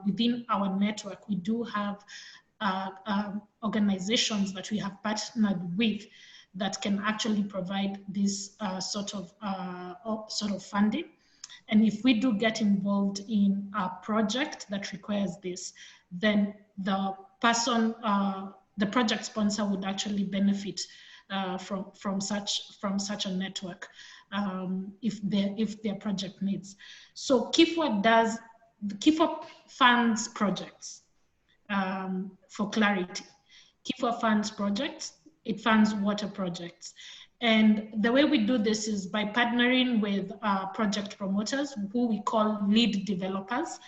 within our network, we do have organizations that we have partnered with that can actually provide this sort of funding. And if we do get involved in a project that requires this, then the person, the project sponsor would actually benefit from such a network if their project needs. So KIFWA funds projects. For clarity, KIFWA funds projects. It funds water projects. And the way we do this is by partnering with project promoters, who we call lead developers,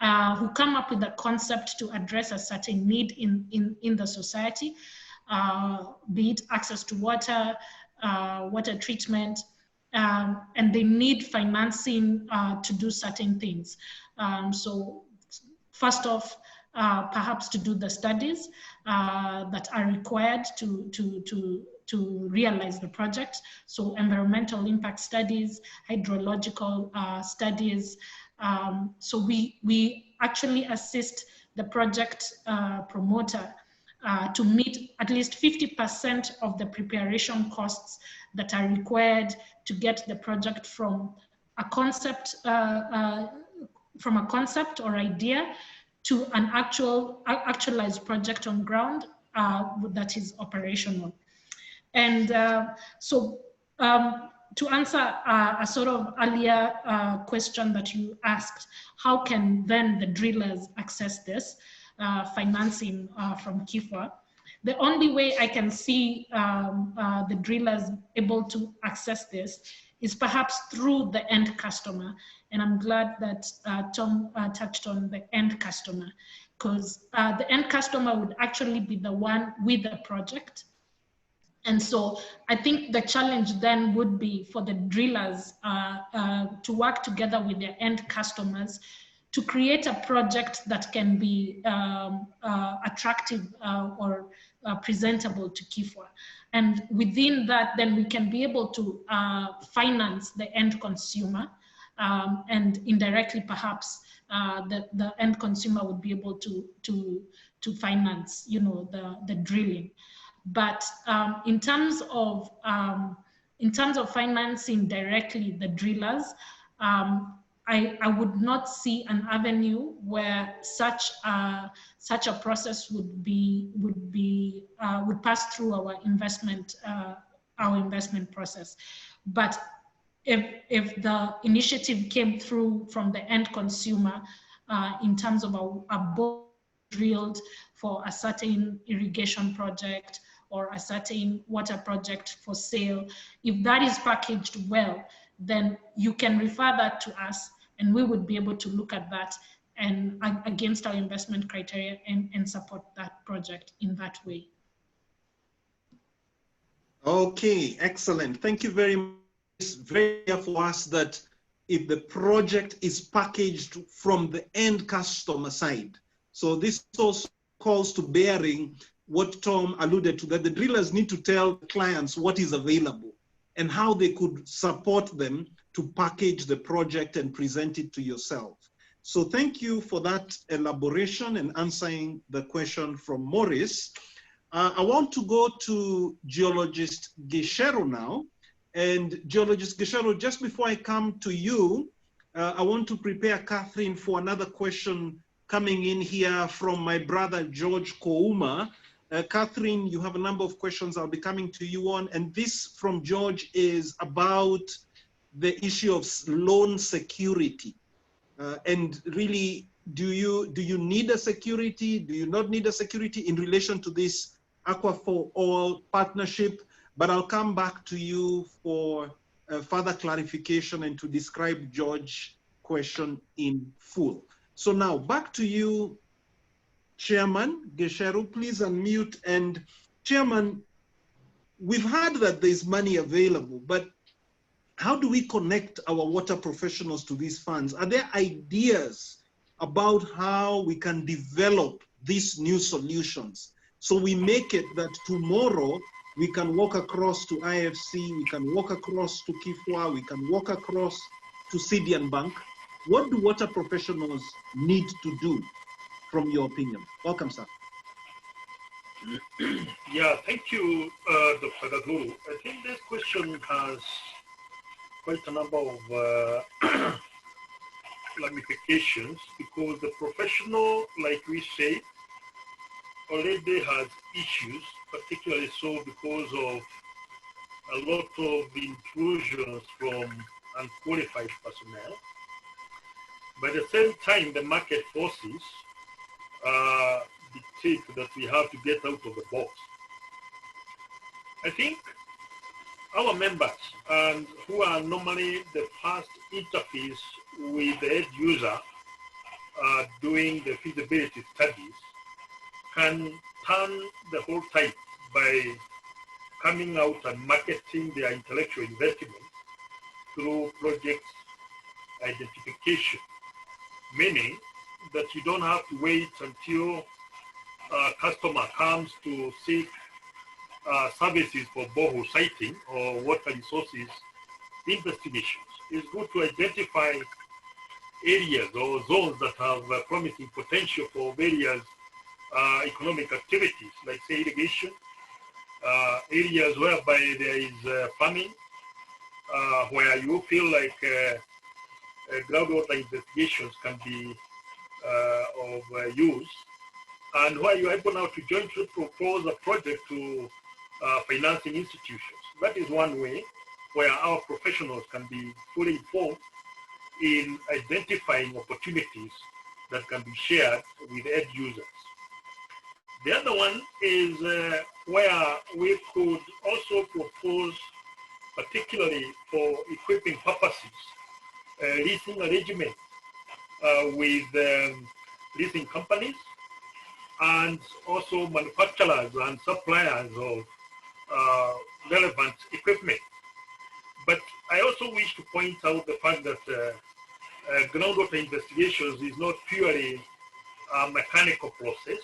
who come up with a concept to address a certain need in the society, be it access to water, water treatment, and they need financing to do certain things. So first off, perhaps to do the studies that are required to realize the project. So environmental impact studies, hydrological studies. So we actually assist the project promoter to meet at least 50% of the preparation costs that are required to get the project from a concept or idea to an actualized project on ground that is operational. And to answer a sort of earlier question that you asked, how can then the drillers access this financing from KIFWA? The only way I can see the drillers able to access this is perhaps through the end customer. And I'm glad that Tom touched on the end customer, because the end customer would actually be the one with the project. And so I think the challenge then would be for the drillers to work together with their end customers to create a project that can be attractive or presentable to KIFWA. And within that, then we can be able to finance the end consumer, and indirectly perhaps the end consumer would be able to finance, the drilling. But in terms of financing directly the drillers, I would not see an avenue where such a process would pass through our investment process. But if the initiative came through from the end consumer in terms of a bore drilled for a certain irrigation project or a certain water project for sale, if that is packaged well, then you can refer that to us and we would be able to look at that and against our investment criteria and support that project in that way. Okay, excellent. Thank you very much. It's very clear for us that if the project is packaged from the end customer side, so this also calls to bearing what Tom alluded to, that the drillers need to tell clients what is available and how they could support them to package the project and present it to yourself. So thank you for that elaboration and answering the question from Maurice. I want to go to geologist Gishero now. And geologist Gishero, just before I come to you, I want to prepare Catherine for another question coming in here from my brother, George Kouma. Catherine, you have a number of questions I'll be coming to you on. And this from George is about the issue of loan security. And really, do you need a security? Do you not need a security in relation to this Aqua for All partnership? But I'll come back to you for further clarification and to describe George's question in full. So now back to you, Chairman Gesheru, please unmute. And Chairman, we've heard that there's money available, but how do we connect our water professionals to these funds? Are there ideas about how we can develop these new solutions so we make it that tomorrow we can walk across to IFC, we can walk across to Kifwa, we can walk across to Sidian Bank? What do water professionals need to do, from your opinion? Welcome, sir. Yeah, thank you, Dr. Gaduru. I think this question has quite a number of ramifications, because the professional, like we say, already has issues, particularly so because of a lot of intrusions from unqualified personnel. But at the same time, the market forces dictate that we have to get out of the box. I think our members, and who are normally the first interface with the end user doing the feasibility studies, can turn the whole tide by coming out and marketing their intellectual investment through project identification, meaning that you don't have to wait until a customer comes to seek services for borehole siting or water resources investigations. It's good to identify areas or zones that have promising potential for various economic activities, like say irrigation, areas whereby there is farming, where you feel like groundwater investigations can be of use, and where you're able now to jointly propose a project to financing institutions. That is one way where our professionals can be fully informed in identifying opportunities that can be shared with end users. The other one is where we could also propose, particularly for equipping purposes, leasing arrangement with leasing companies and also manufacturers and suppliers of relevant equipment. But I also wish to point out the fact that groundwater investigations is not purely a mechanical process.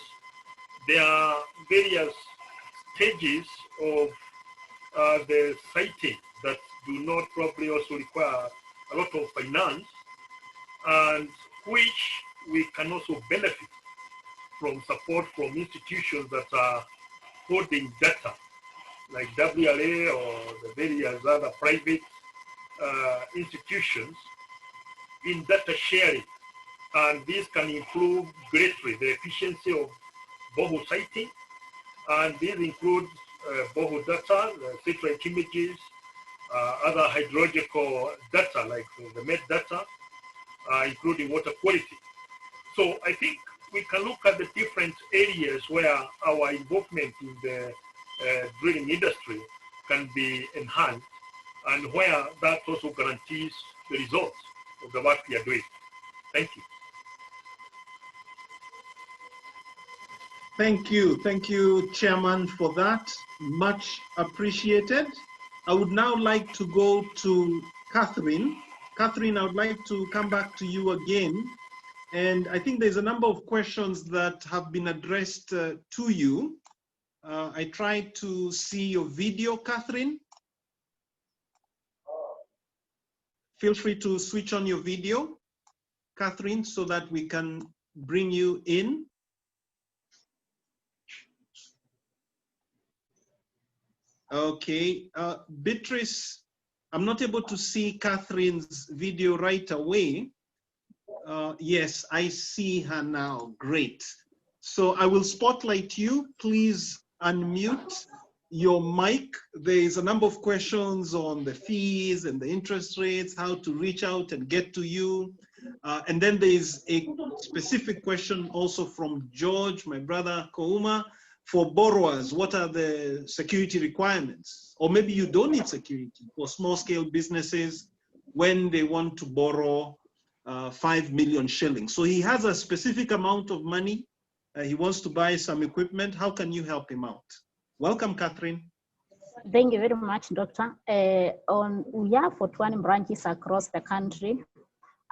There are various stages of the siting that do not probably also require a lot of finance, and which we can also benefit from support from institutions that are holding data, like WLA or the various other private institutions in data sharing. And this can improve greatly the efficiency of borehole siting. And these include borehole data, satellite images, other hydrological data like the metadata, including water quality. So I think we can look at the different areas where our involvement in the drilling industry can be enhanced, and where that also guarantees the results of the work we are doing. Thank you. Thank you, Chairman, for that. Much appreciated. I would now like to go to Catherine. Catherine, I would like to come back to you again. And I think there's a number of questions that have been addressed to you. I tried to see your video, Catherine. Feel free to switch on your video, Catherine, so that we can bring you in. Okay, Beatrice, I'm not able to see Catherine's video right away. Yes, I see her now, great. So I will spotlight you, please unmute your mic. There is a number of questions on the fees and the interest rates, how to reach out and get to you. And then there is a specific question also from George, my brother Kouma, for borrowers. What are the security requirements? Or maybe you don't need security for small scale businesses when they want to borrow 5 million shillings. So he has a specific amount of money. He wants to buy some equipment. How can you help him out? Welcome, Catherine. Thank you very much, Doctor. We have 41 branches across the country,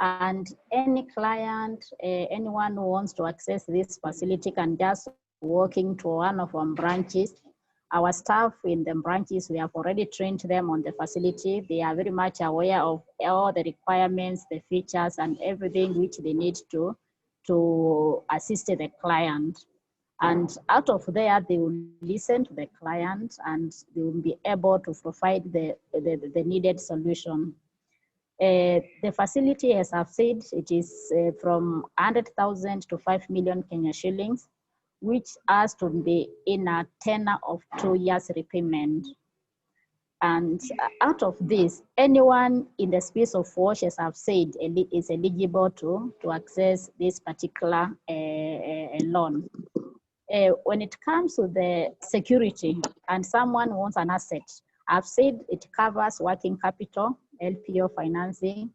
and any client, anyone who wants to access this facility can just walk into one of our branches. Our staff in the branches, we have already trained them on the facility. They are very much aware of all the requirements, the features, and everything which they need to assist the client. And out of there, they will listen to the client and they will be able to provide the needed solution. The facility, as I've said, it is from 100,000 to 5 million Kenya shillings, which has to be in a tenor of 2 years repayment. And out of this, anyone in the space of wash, as I've said, is eligible to access this particular loan. When it comes to the security and someone wants an asset, I've said it covers working capital, LPO financing,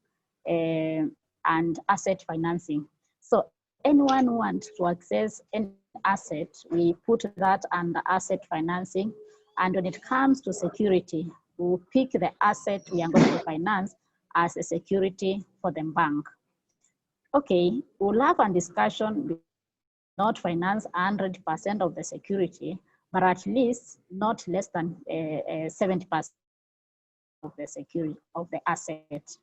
and asset financing. So anyone who wants to access an asset, we put that under asset financing. And when it comes to security, we'll pick the asset we are going to finance as a security for the bank. Okay, we'll have a discussion, not finance 100% of the security, but at least not less than 70% of the security of the asset.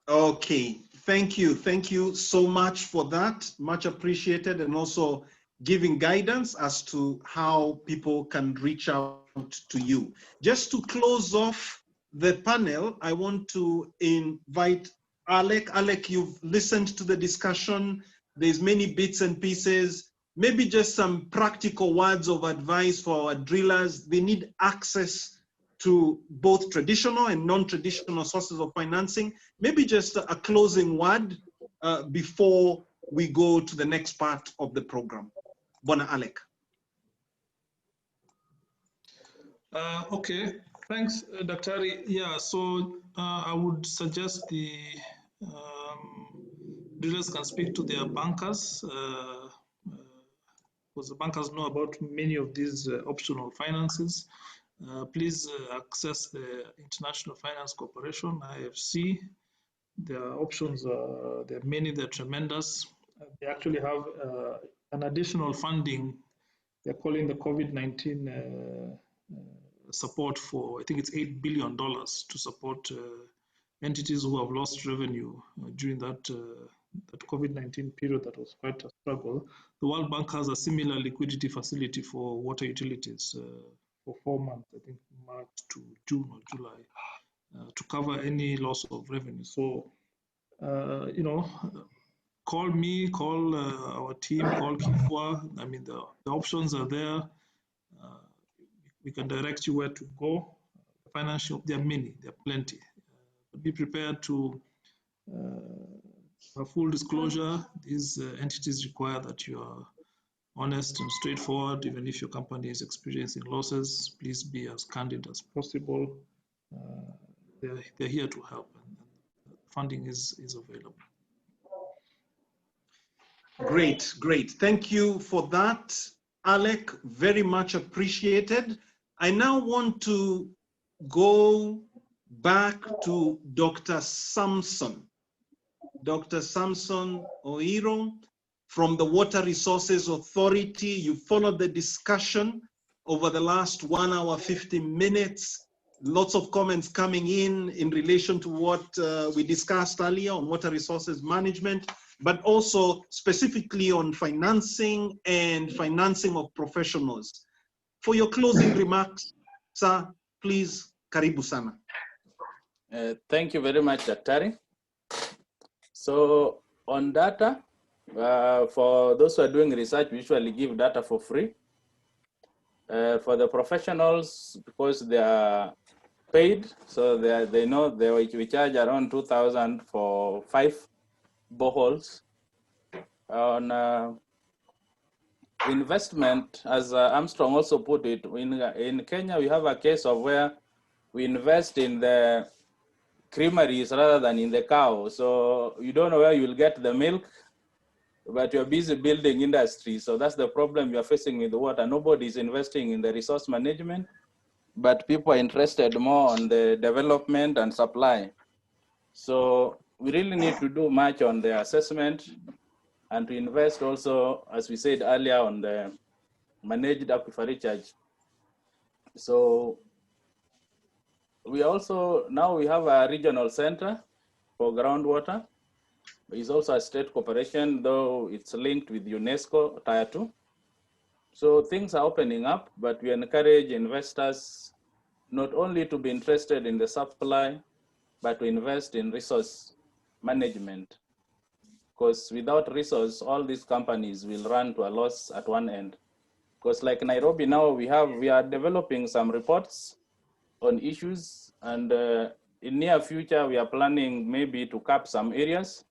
Okay, thank you so much for that, much appreciated, and also giving guidance as to how people can reach out to you. Just to close off the panel, I want to invite Alec. Alec, you've listened to the discussion. There's many bits and pieces. Maybe just some practical words of advice for our drillers. They need access to both traditional and non-traditional sources of financing. Maybe just a closing word before we go to the next part of the program. Bona Alec. Okay, thanks, Dr. Yeah, so I would suggest the drillers can speak to their bankers, because the bankers know about many of these optional finances. Please access the International Finance Corporation, IFC. Their options are, there are many, they're tremendous. They actually have an additional funding they're calling the COVID-19 support for, I think it's $8 billion to support entities who have lost revenue during that COVID-19 period that was quite a struggle. The World Bank has a similar liquidity facility for water utilities for 4 months, I think March to June or July, to cover any loss of revenue. So, you know, call me, call our team, call Kipya. I mean, the options are there. We can direct you where to go. Financial, there are many, there are plenty. But be prepared to have full disclosure. These entities require that you are honest and straightforward. Even if your company is experiencing losses, please be as candid as possible. They're here to help, and funding is available. Great, great. Thank you for that, Alec. Very much appreciated. I now want to go back to Dr. Samson. Dr. Samson Oiro from the Water Resources Authority. You followed the discussion over the last 1 hour, 50 minutes. Lots of comments coming in relation to what we discussed earlier on water resources management, but also specifically on financing and financing of professionals. For your closing remarks, sir, please, karibu sana. Thank you very much, Daktari. So on data, for those who are doing research, we usually give data for free. For the professionals, because they are paid, so they know we charge around 2,000 for 5 boreholes. On investment, as Armstrong also put it, in Kenya, we have a case of where we invest in the creameries rather than in the cow. So you don't know where you'll get the milk, but you're busy building industry. So that's the problem you're facing with the water. Nobody's investing in the resource management, but people are interested more on the development and supply. So we really need to do much on the assessment and to invest also, as we said earlier, on the managed aquifer recharge. So we also, now we have a regional center for groundwater. It's also a state cooperation, though it's linked with UNESCO Tier 2. So things are opening up, but we encourage investors not only to be interested in the supply, but to invest in resource management. Because without resource, all these companies will run to a loss at one end. Because like Nairobi now, we are developing some reports on issues, and in near future, we are planning maybe to cap some areas,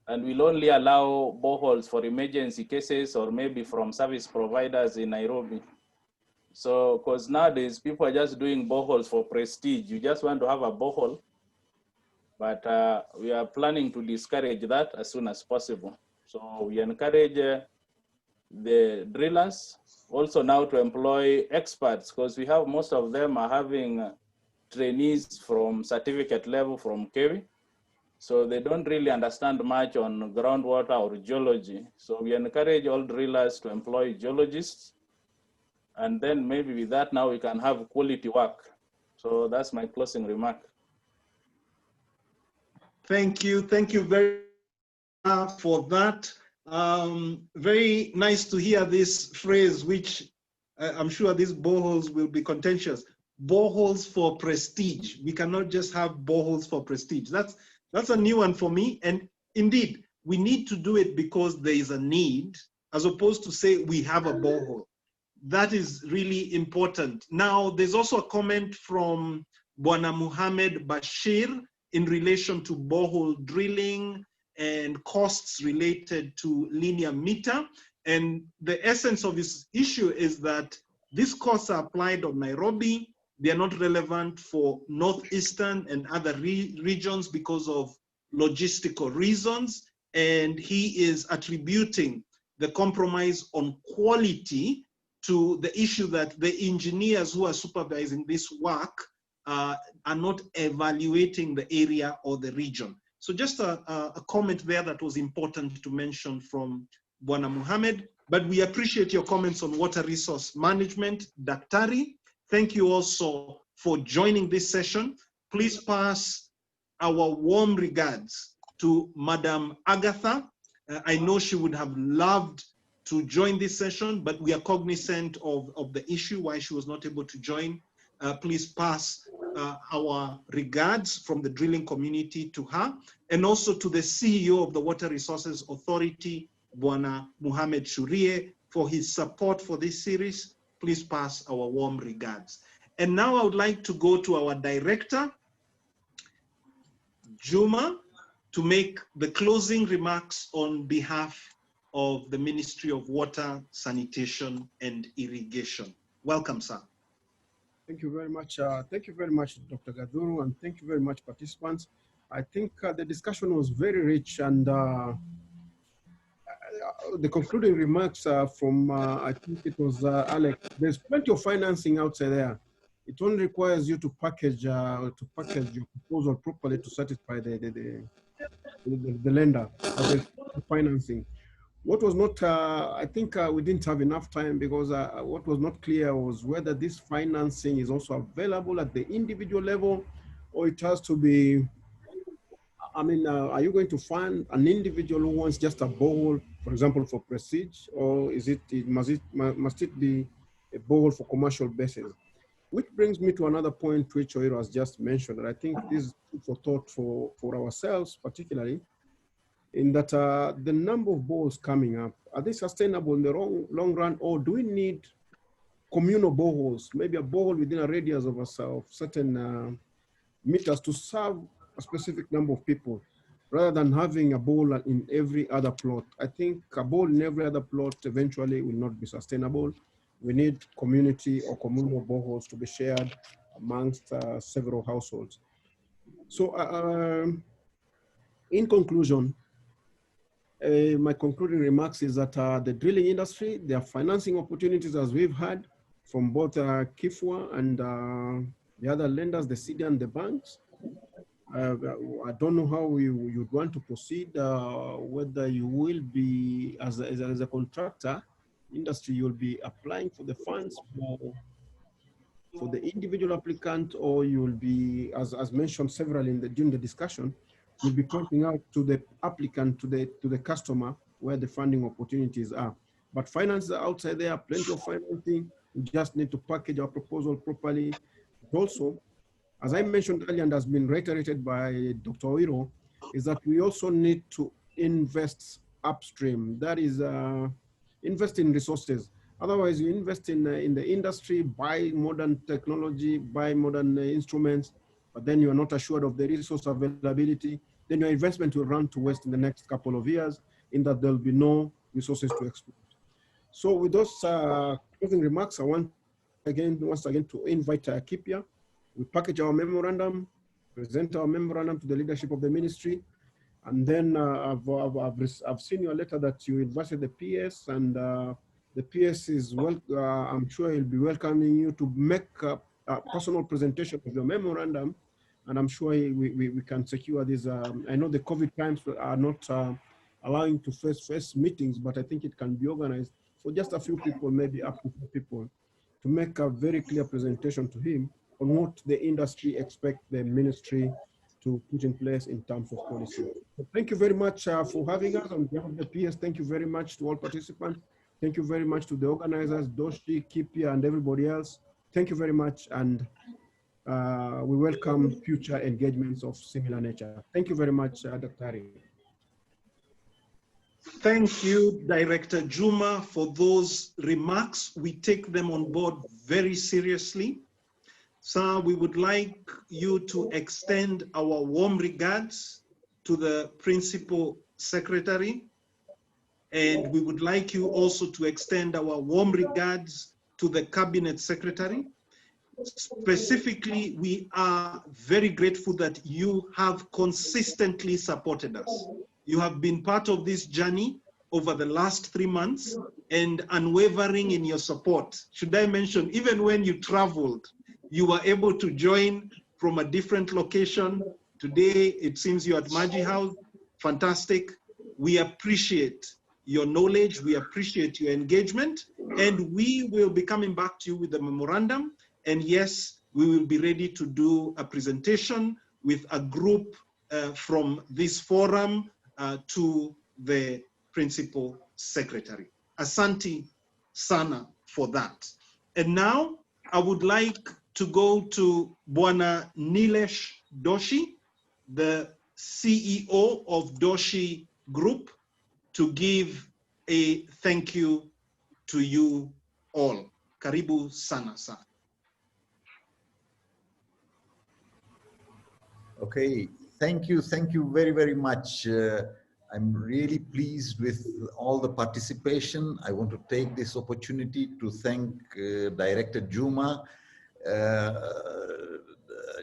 and we'll only allow boreholes for emergency cases or maybe from service providers in Nairobi. So, because nowadays people are just doing boreholes for prestige. You just want to have a borehole, but we are planning to discourage that as soon as possible. So we encourage the drillers also now to employ experts, because we have most of them are having trainees from certificate level from KEWI. So they don't really understand much on groundwater or geology. So we encourage all drillers to employ geologists. And then maybe with that now we can have quality work. So that's my closing remark. Thank you very much for that. Very nice to hear this phrase, which I'm sure these boreholes will be contentious. Boreholes for prestige. We cannot just have boreholes for prestige. That's a new one for me. And indeed, we need to do it because there is a need, as opposed to say we have a borehole. That is really important. Now, there's also a comment from Bwana Muhammad Bashir in relation to borehole drilling and costs related to linear meter. And the essence of this issue is that these costs are applied on Nairobi. They are not relevant for Northeastern and other regions because of logistical reasons. And he is attributing the compromise on quality to the issue that the engineers who are supervising this work are not evaluating the area or the region. So just a comment there that was important to mention from Bwana Muhammad, but we appreciate your comments on water resource management. Daktari, thank you also for joining this session. Please pass our warm regards to Madam Agatha. I know she would have loved to join this session, but we are cognizant of the issue why she was not able to join. Please pass our regards from the drilling community to her, and also to the CEO of the Water Resources Authority, Bwana Muhammad Shurie, for his support for this series. Please pass our warm regards. And now I would like to go to our director, Juma, to make the closing remarks on behalf of the Ministry of Water, Sanitation, and Irrigation. Welcome, sir. Thank you very much. Thank you very much, Dr. Gaduru, and thank you very much, participants. I think the discussion was very rich, and the concluding remarks are from, I think it was Alex. There's plenty of financing outside there. It only requires you to package your proposal properly to satisfy the lender. But there's financing. What was not, I think we didn't have enough time because what was not clear was whether this financing is also available at the individual level, or it has to be, I mean, are you going to fund an individual who wants just a borehole, for example, for prestige, or must it be a borehole for commercial basis? Which brings me to another point which Oiro has just mentioned, and I think this is food for thought for ourselves particularly, in that the number of boreholes coming up, are they sustainable in the long run, or do we need communal boreholes, maybe a borehole within a radius of certain meters to serve a specific number of people, rather than having a bowl in every other plot? I think a bowl in every other plot eventually will not be sustainable. We need community or communal boreholes to be shared amongst several households. So in conclusion, my concluding remarks is that the drilling industry, there are financing opportunities, as we've had, from both Kipya and the other lenders, the city and the banks. I don't know how you'd want to proceed, whether you will be, as a contractor, industry, you'll be applying for the funds for the individual applicant, or you'll be, as mentioned several during the discussion, you'll be pointing out to the applicant, to the customer, where the funding opportunities are. But finance are outside there, plenty of financing. We just need to package our proposal properly. Also, as I mentioned earlier and has been reiterated by Dr. Oiro, is that we also need to invest upstream. That is, invest in resources. Otherwise, you invest in the industry, buy modern technology, buy modern instruments, but then you're not assured of the resource availability. Then your investment will run to waste in the next couple of years, in that there'll be no resources to exploit. So with those closing remarks, I want once again to invite Kipya. We package our memorandum, present our memorandum to the leadership of the ministry, and then I've seen your letter that you invited the PS, and the PS is I'm sure he'll be welcoming you to make a personal presentation of your memorandum, and I'm sure we can secure this. I know the COVID times are not allowing to face meetings, but I think it can be organized for just a few people, maybe up to 4 people, to make a very clear presentation to him on what the industry expects the ministry to put in place in terms of policy. So thank you very much for having us on behalf of the PS. Thank you very much to all participants. Thank you very much to the organizers, Doshi, Kipya, and everybody else. Thank you very much, and we welcome future engagements of similar nature. Thank you very much, Dr. Hari. Thank you, Director Juma, for those remarks. We take them on board very seriously. Sir, we would like you to extend our warm regards to the Principal Secretary, and we would like you also to extend our warm regards to the Cabinet Secretary. Specifically, we are very grateful that you have consistently supported us. You have been part of this journey over the last 3 months and unwavering in your support. Should I mention, even when you traveled, you were able to join from a different location. Today, it seems you're at Maji House. Fantastic. We appreciate your knowledge. We appreciate your engagement. And we will be coming back to you with the memorandum. And yes, we will be ready to do a presentation with a group from this forum to the Principal Secretary. Asante sana for that. And now I would like to go to Bwana Nilesh Doshi, the CEO of Doshi Group, to give a thank you to you all. Karibu sana sana. Okay, thank you very, very much. I'm really pleased with all the participation. I want to take this opportunity to thank Director Juma,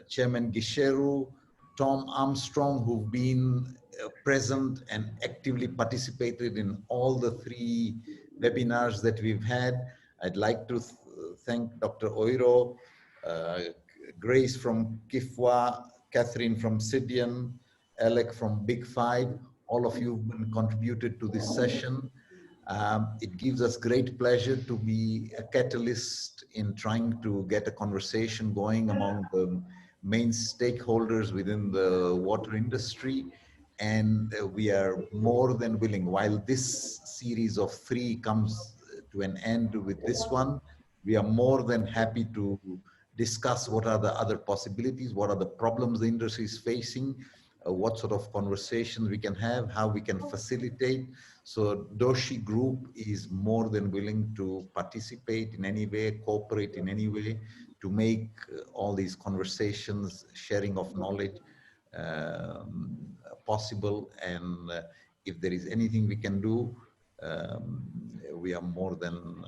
Chairman Gisheru, Tom Armstrong, who've been present and actively participated in all the 3 webinars that we've had. I'd like to thank Dr. Oiro, Grace from Kipya, Catherine from Sidian, Alec from Big 5. All of you have contributed to this session. It gives us great pleasure to be a catalyst in trying to get a conversation going among the main stakeholders within the water industry. And we are more than willing, while this series of 3 comes to an end with this one, we are more than happy to discuss what are the other possibilities, what are the problems the industry is facing, what sort of conversations we can have, how we can facilitate. So Doshi Group is more than willing to participate in any way, cooperate in any way to make all these conversations, sharing of knowledge possible. And if there is anything we can do, we are more than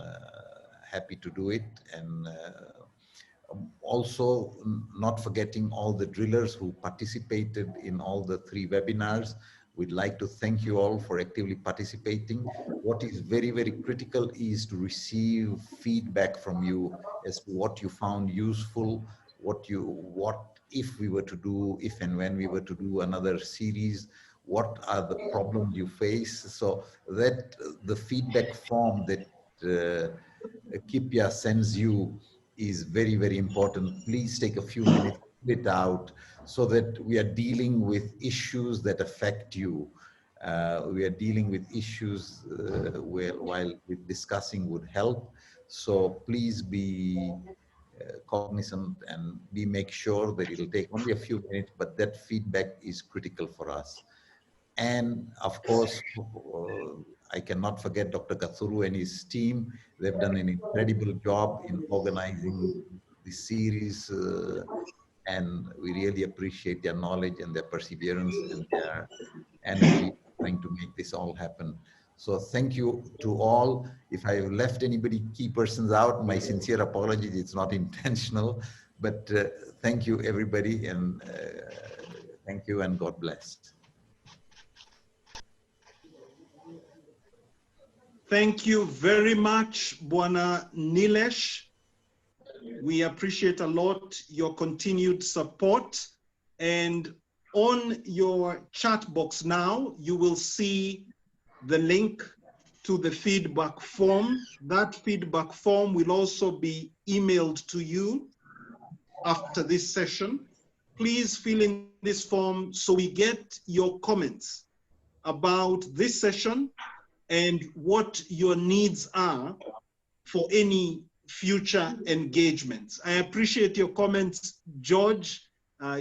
happy to do it. And also not forgetting all the drillers who participated in all the 3 webinars. We'd like to thank you all for actively participating. What is very, very critical is to receive feedback from you as to what you found useful, what if we were to do, if and when we were to do another series, what are the problems you face. So that the feedback form that Kipya sends you is very, very important. Please take a few minutes, fill it out, so that we are dealing with issues that affect you. We are dealing with issues while discussing would help. So please be cognizant and make sure that it'll take only a few minutes, but that feedback is critical for us. And of course, I cannot forget Dr. Kathuru and his team. They've done an incredible job in organizing this series, and we really appreciate their knowledge and their perseverance and their energy trying to make this all happen. So thank you to all. If I left anybody, key persons out, my sincere apologies. It's not intentional, but thank you everybody, and thank you and God bless. Thank you very much, Bwana Nilesh. We appreciate a lot your continued support. And on your chat box now, you will see the link to the feedback form. That feedback form will also be emailed to you after this session. Please fill in this form so we get your comments about this session and what your needs are for any future engagements. I appreciate your comments, George.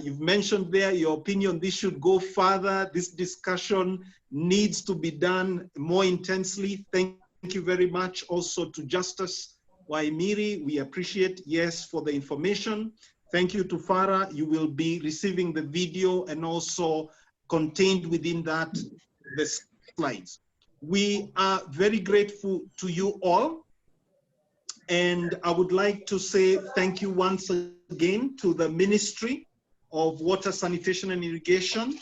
You've mentioned there your opinion, this should go further. This discussion needs to be done more intensely. Thank you very much also to Justice Waimiri. We appreciate, yes, for the information. Thank you to Farah. You will be receiving the video and also contained within that, the slides. We are very grateful to you all. And I would like to say thank you once again to the Ministry of Water, Sanitation and Irrigation.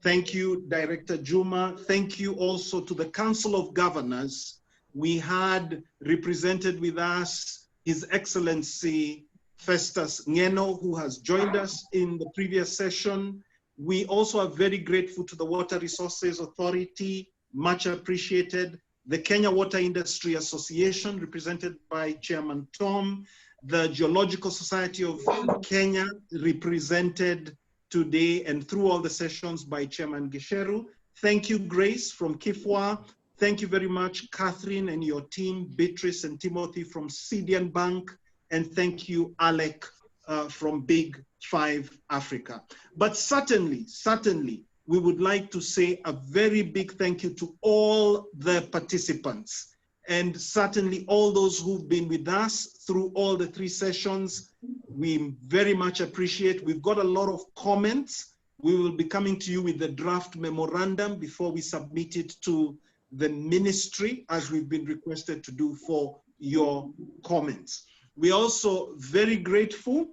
Thank you, Director Juma. Thank you also to the Council of Governors. We had represented with us His Excellency Festus Ngeno, who has joined us in the previous session. We also are very grateful to the Water Resources Authority, much appreciated. The Kenya Water Industry Association, represented by Chairman Tom. The Geological Society of Kenya, represented today and through all the sessions by Chairman Gisheru. Thank you, Grace from Kipya. Thank you very much, Catherine and your team, Beatrice and Timothy from Sidian Bank. And thank you, Alec from Big 5 Africa. But certainly, we would like to say a very big thank you to all the participants, and certainly all those who've been with us through all the 3 sessions. We very much appreciate. We've got a lot of comments. We will be coming to you with the draft memorandum before we submit it to the ministry, as we've been requested to do for your comments. We're also very grateful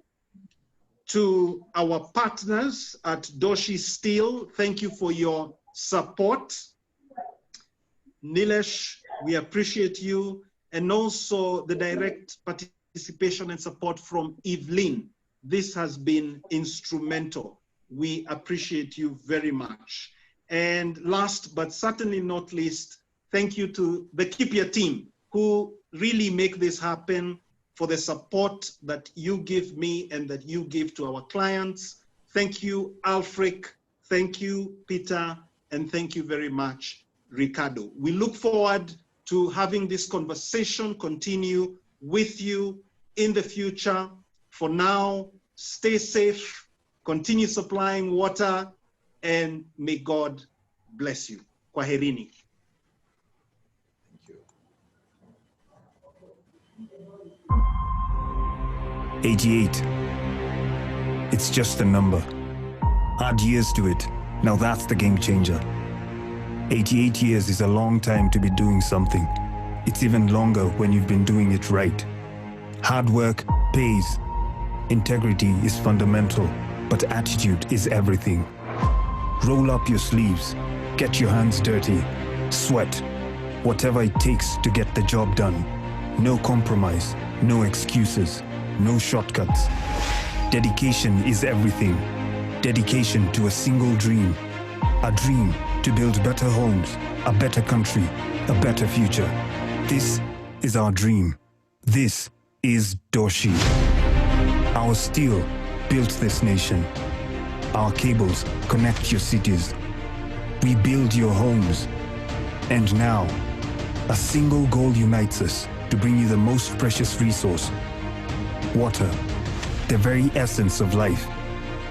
to our partners at Doshi Steel. Thank you for your support. Nilesh, we appreciate you, and also the direct participation and support from Evelyn. This has been instrumental. We appreciate you very much. And last but certainly not least, thank you to the Kipya team who really make this happen, for the support that you give me and that you give to our clients. Thank you, Alfric. Thank you, Peter. And thank you very much, Ricardo. We look forward to having this conversation continue with you in the future. For now, stay safe, continue supplying water, and may God bless you. Kwaherini. 88. It's just a number. Add years to it. Now that's the game changer. 88 years is a long time to be doing something. It's even longer when you've been doing it right. Hard work pays. Integrity is fundamental, but attitude is everything. Roll up your sleeves. Get your hands dirty. Sweat. Whatever it takes to get the job done. No compromise. No excuses. No shortcuts. Dedication is everything. Dedication to a single dream. A dream to build better homes, a better country, a better future. This is our dream. This is Doshi. Our steel built this nation. Our cables connect your cities. We build your homes. And now, a single goal unites us to bring you the most precious resource. Water, the very essence of life.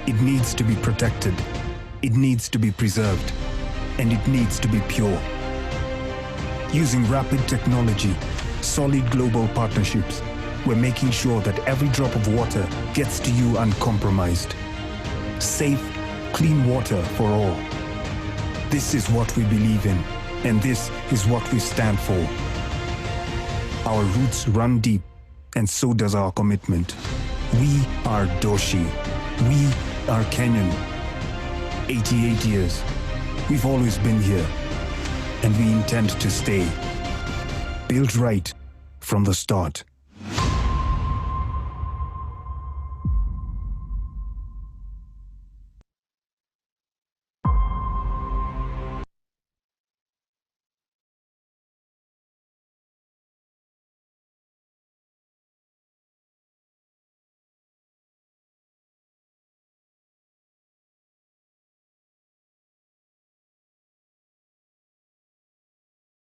It needs to be protected. It needs to be preserved. And it needs to be pure. Using rapid technology, solid global partnerships, we're making sure that every drop of water gets to you uncompromised. Safe, clean water for all. This is what we believe in, and this is what we stand for. Our roots run deep, and so does our commitment. We are Doshi. We are Kenyan. 88 years. We've always been here, and we intend to stay. Built right from the start.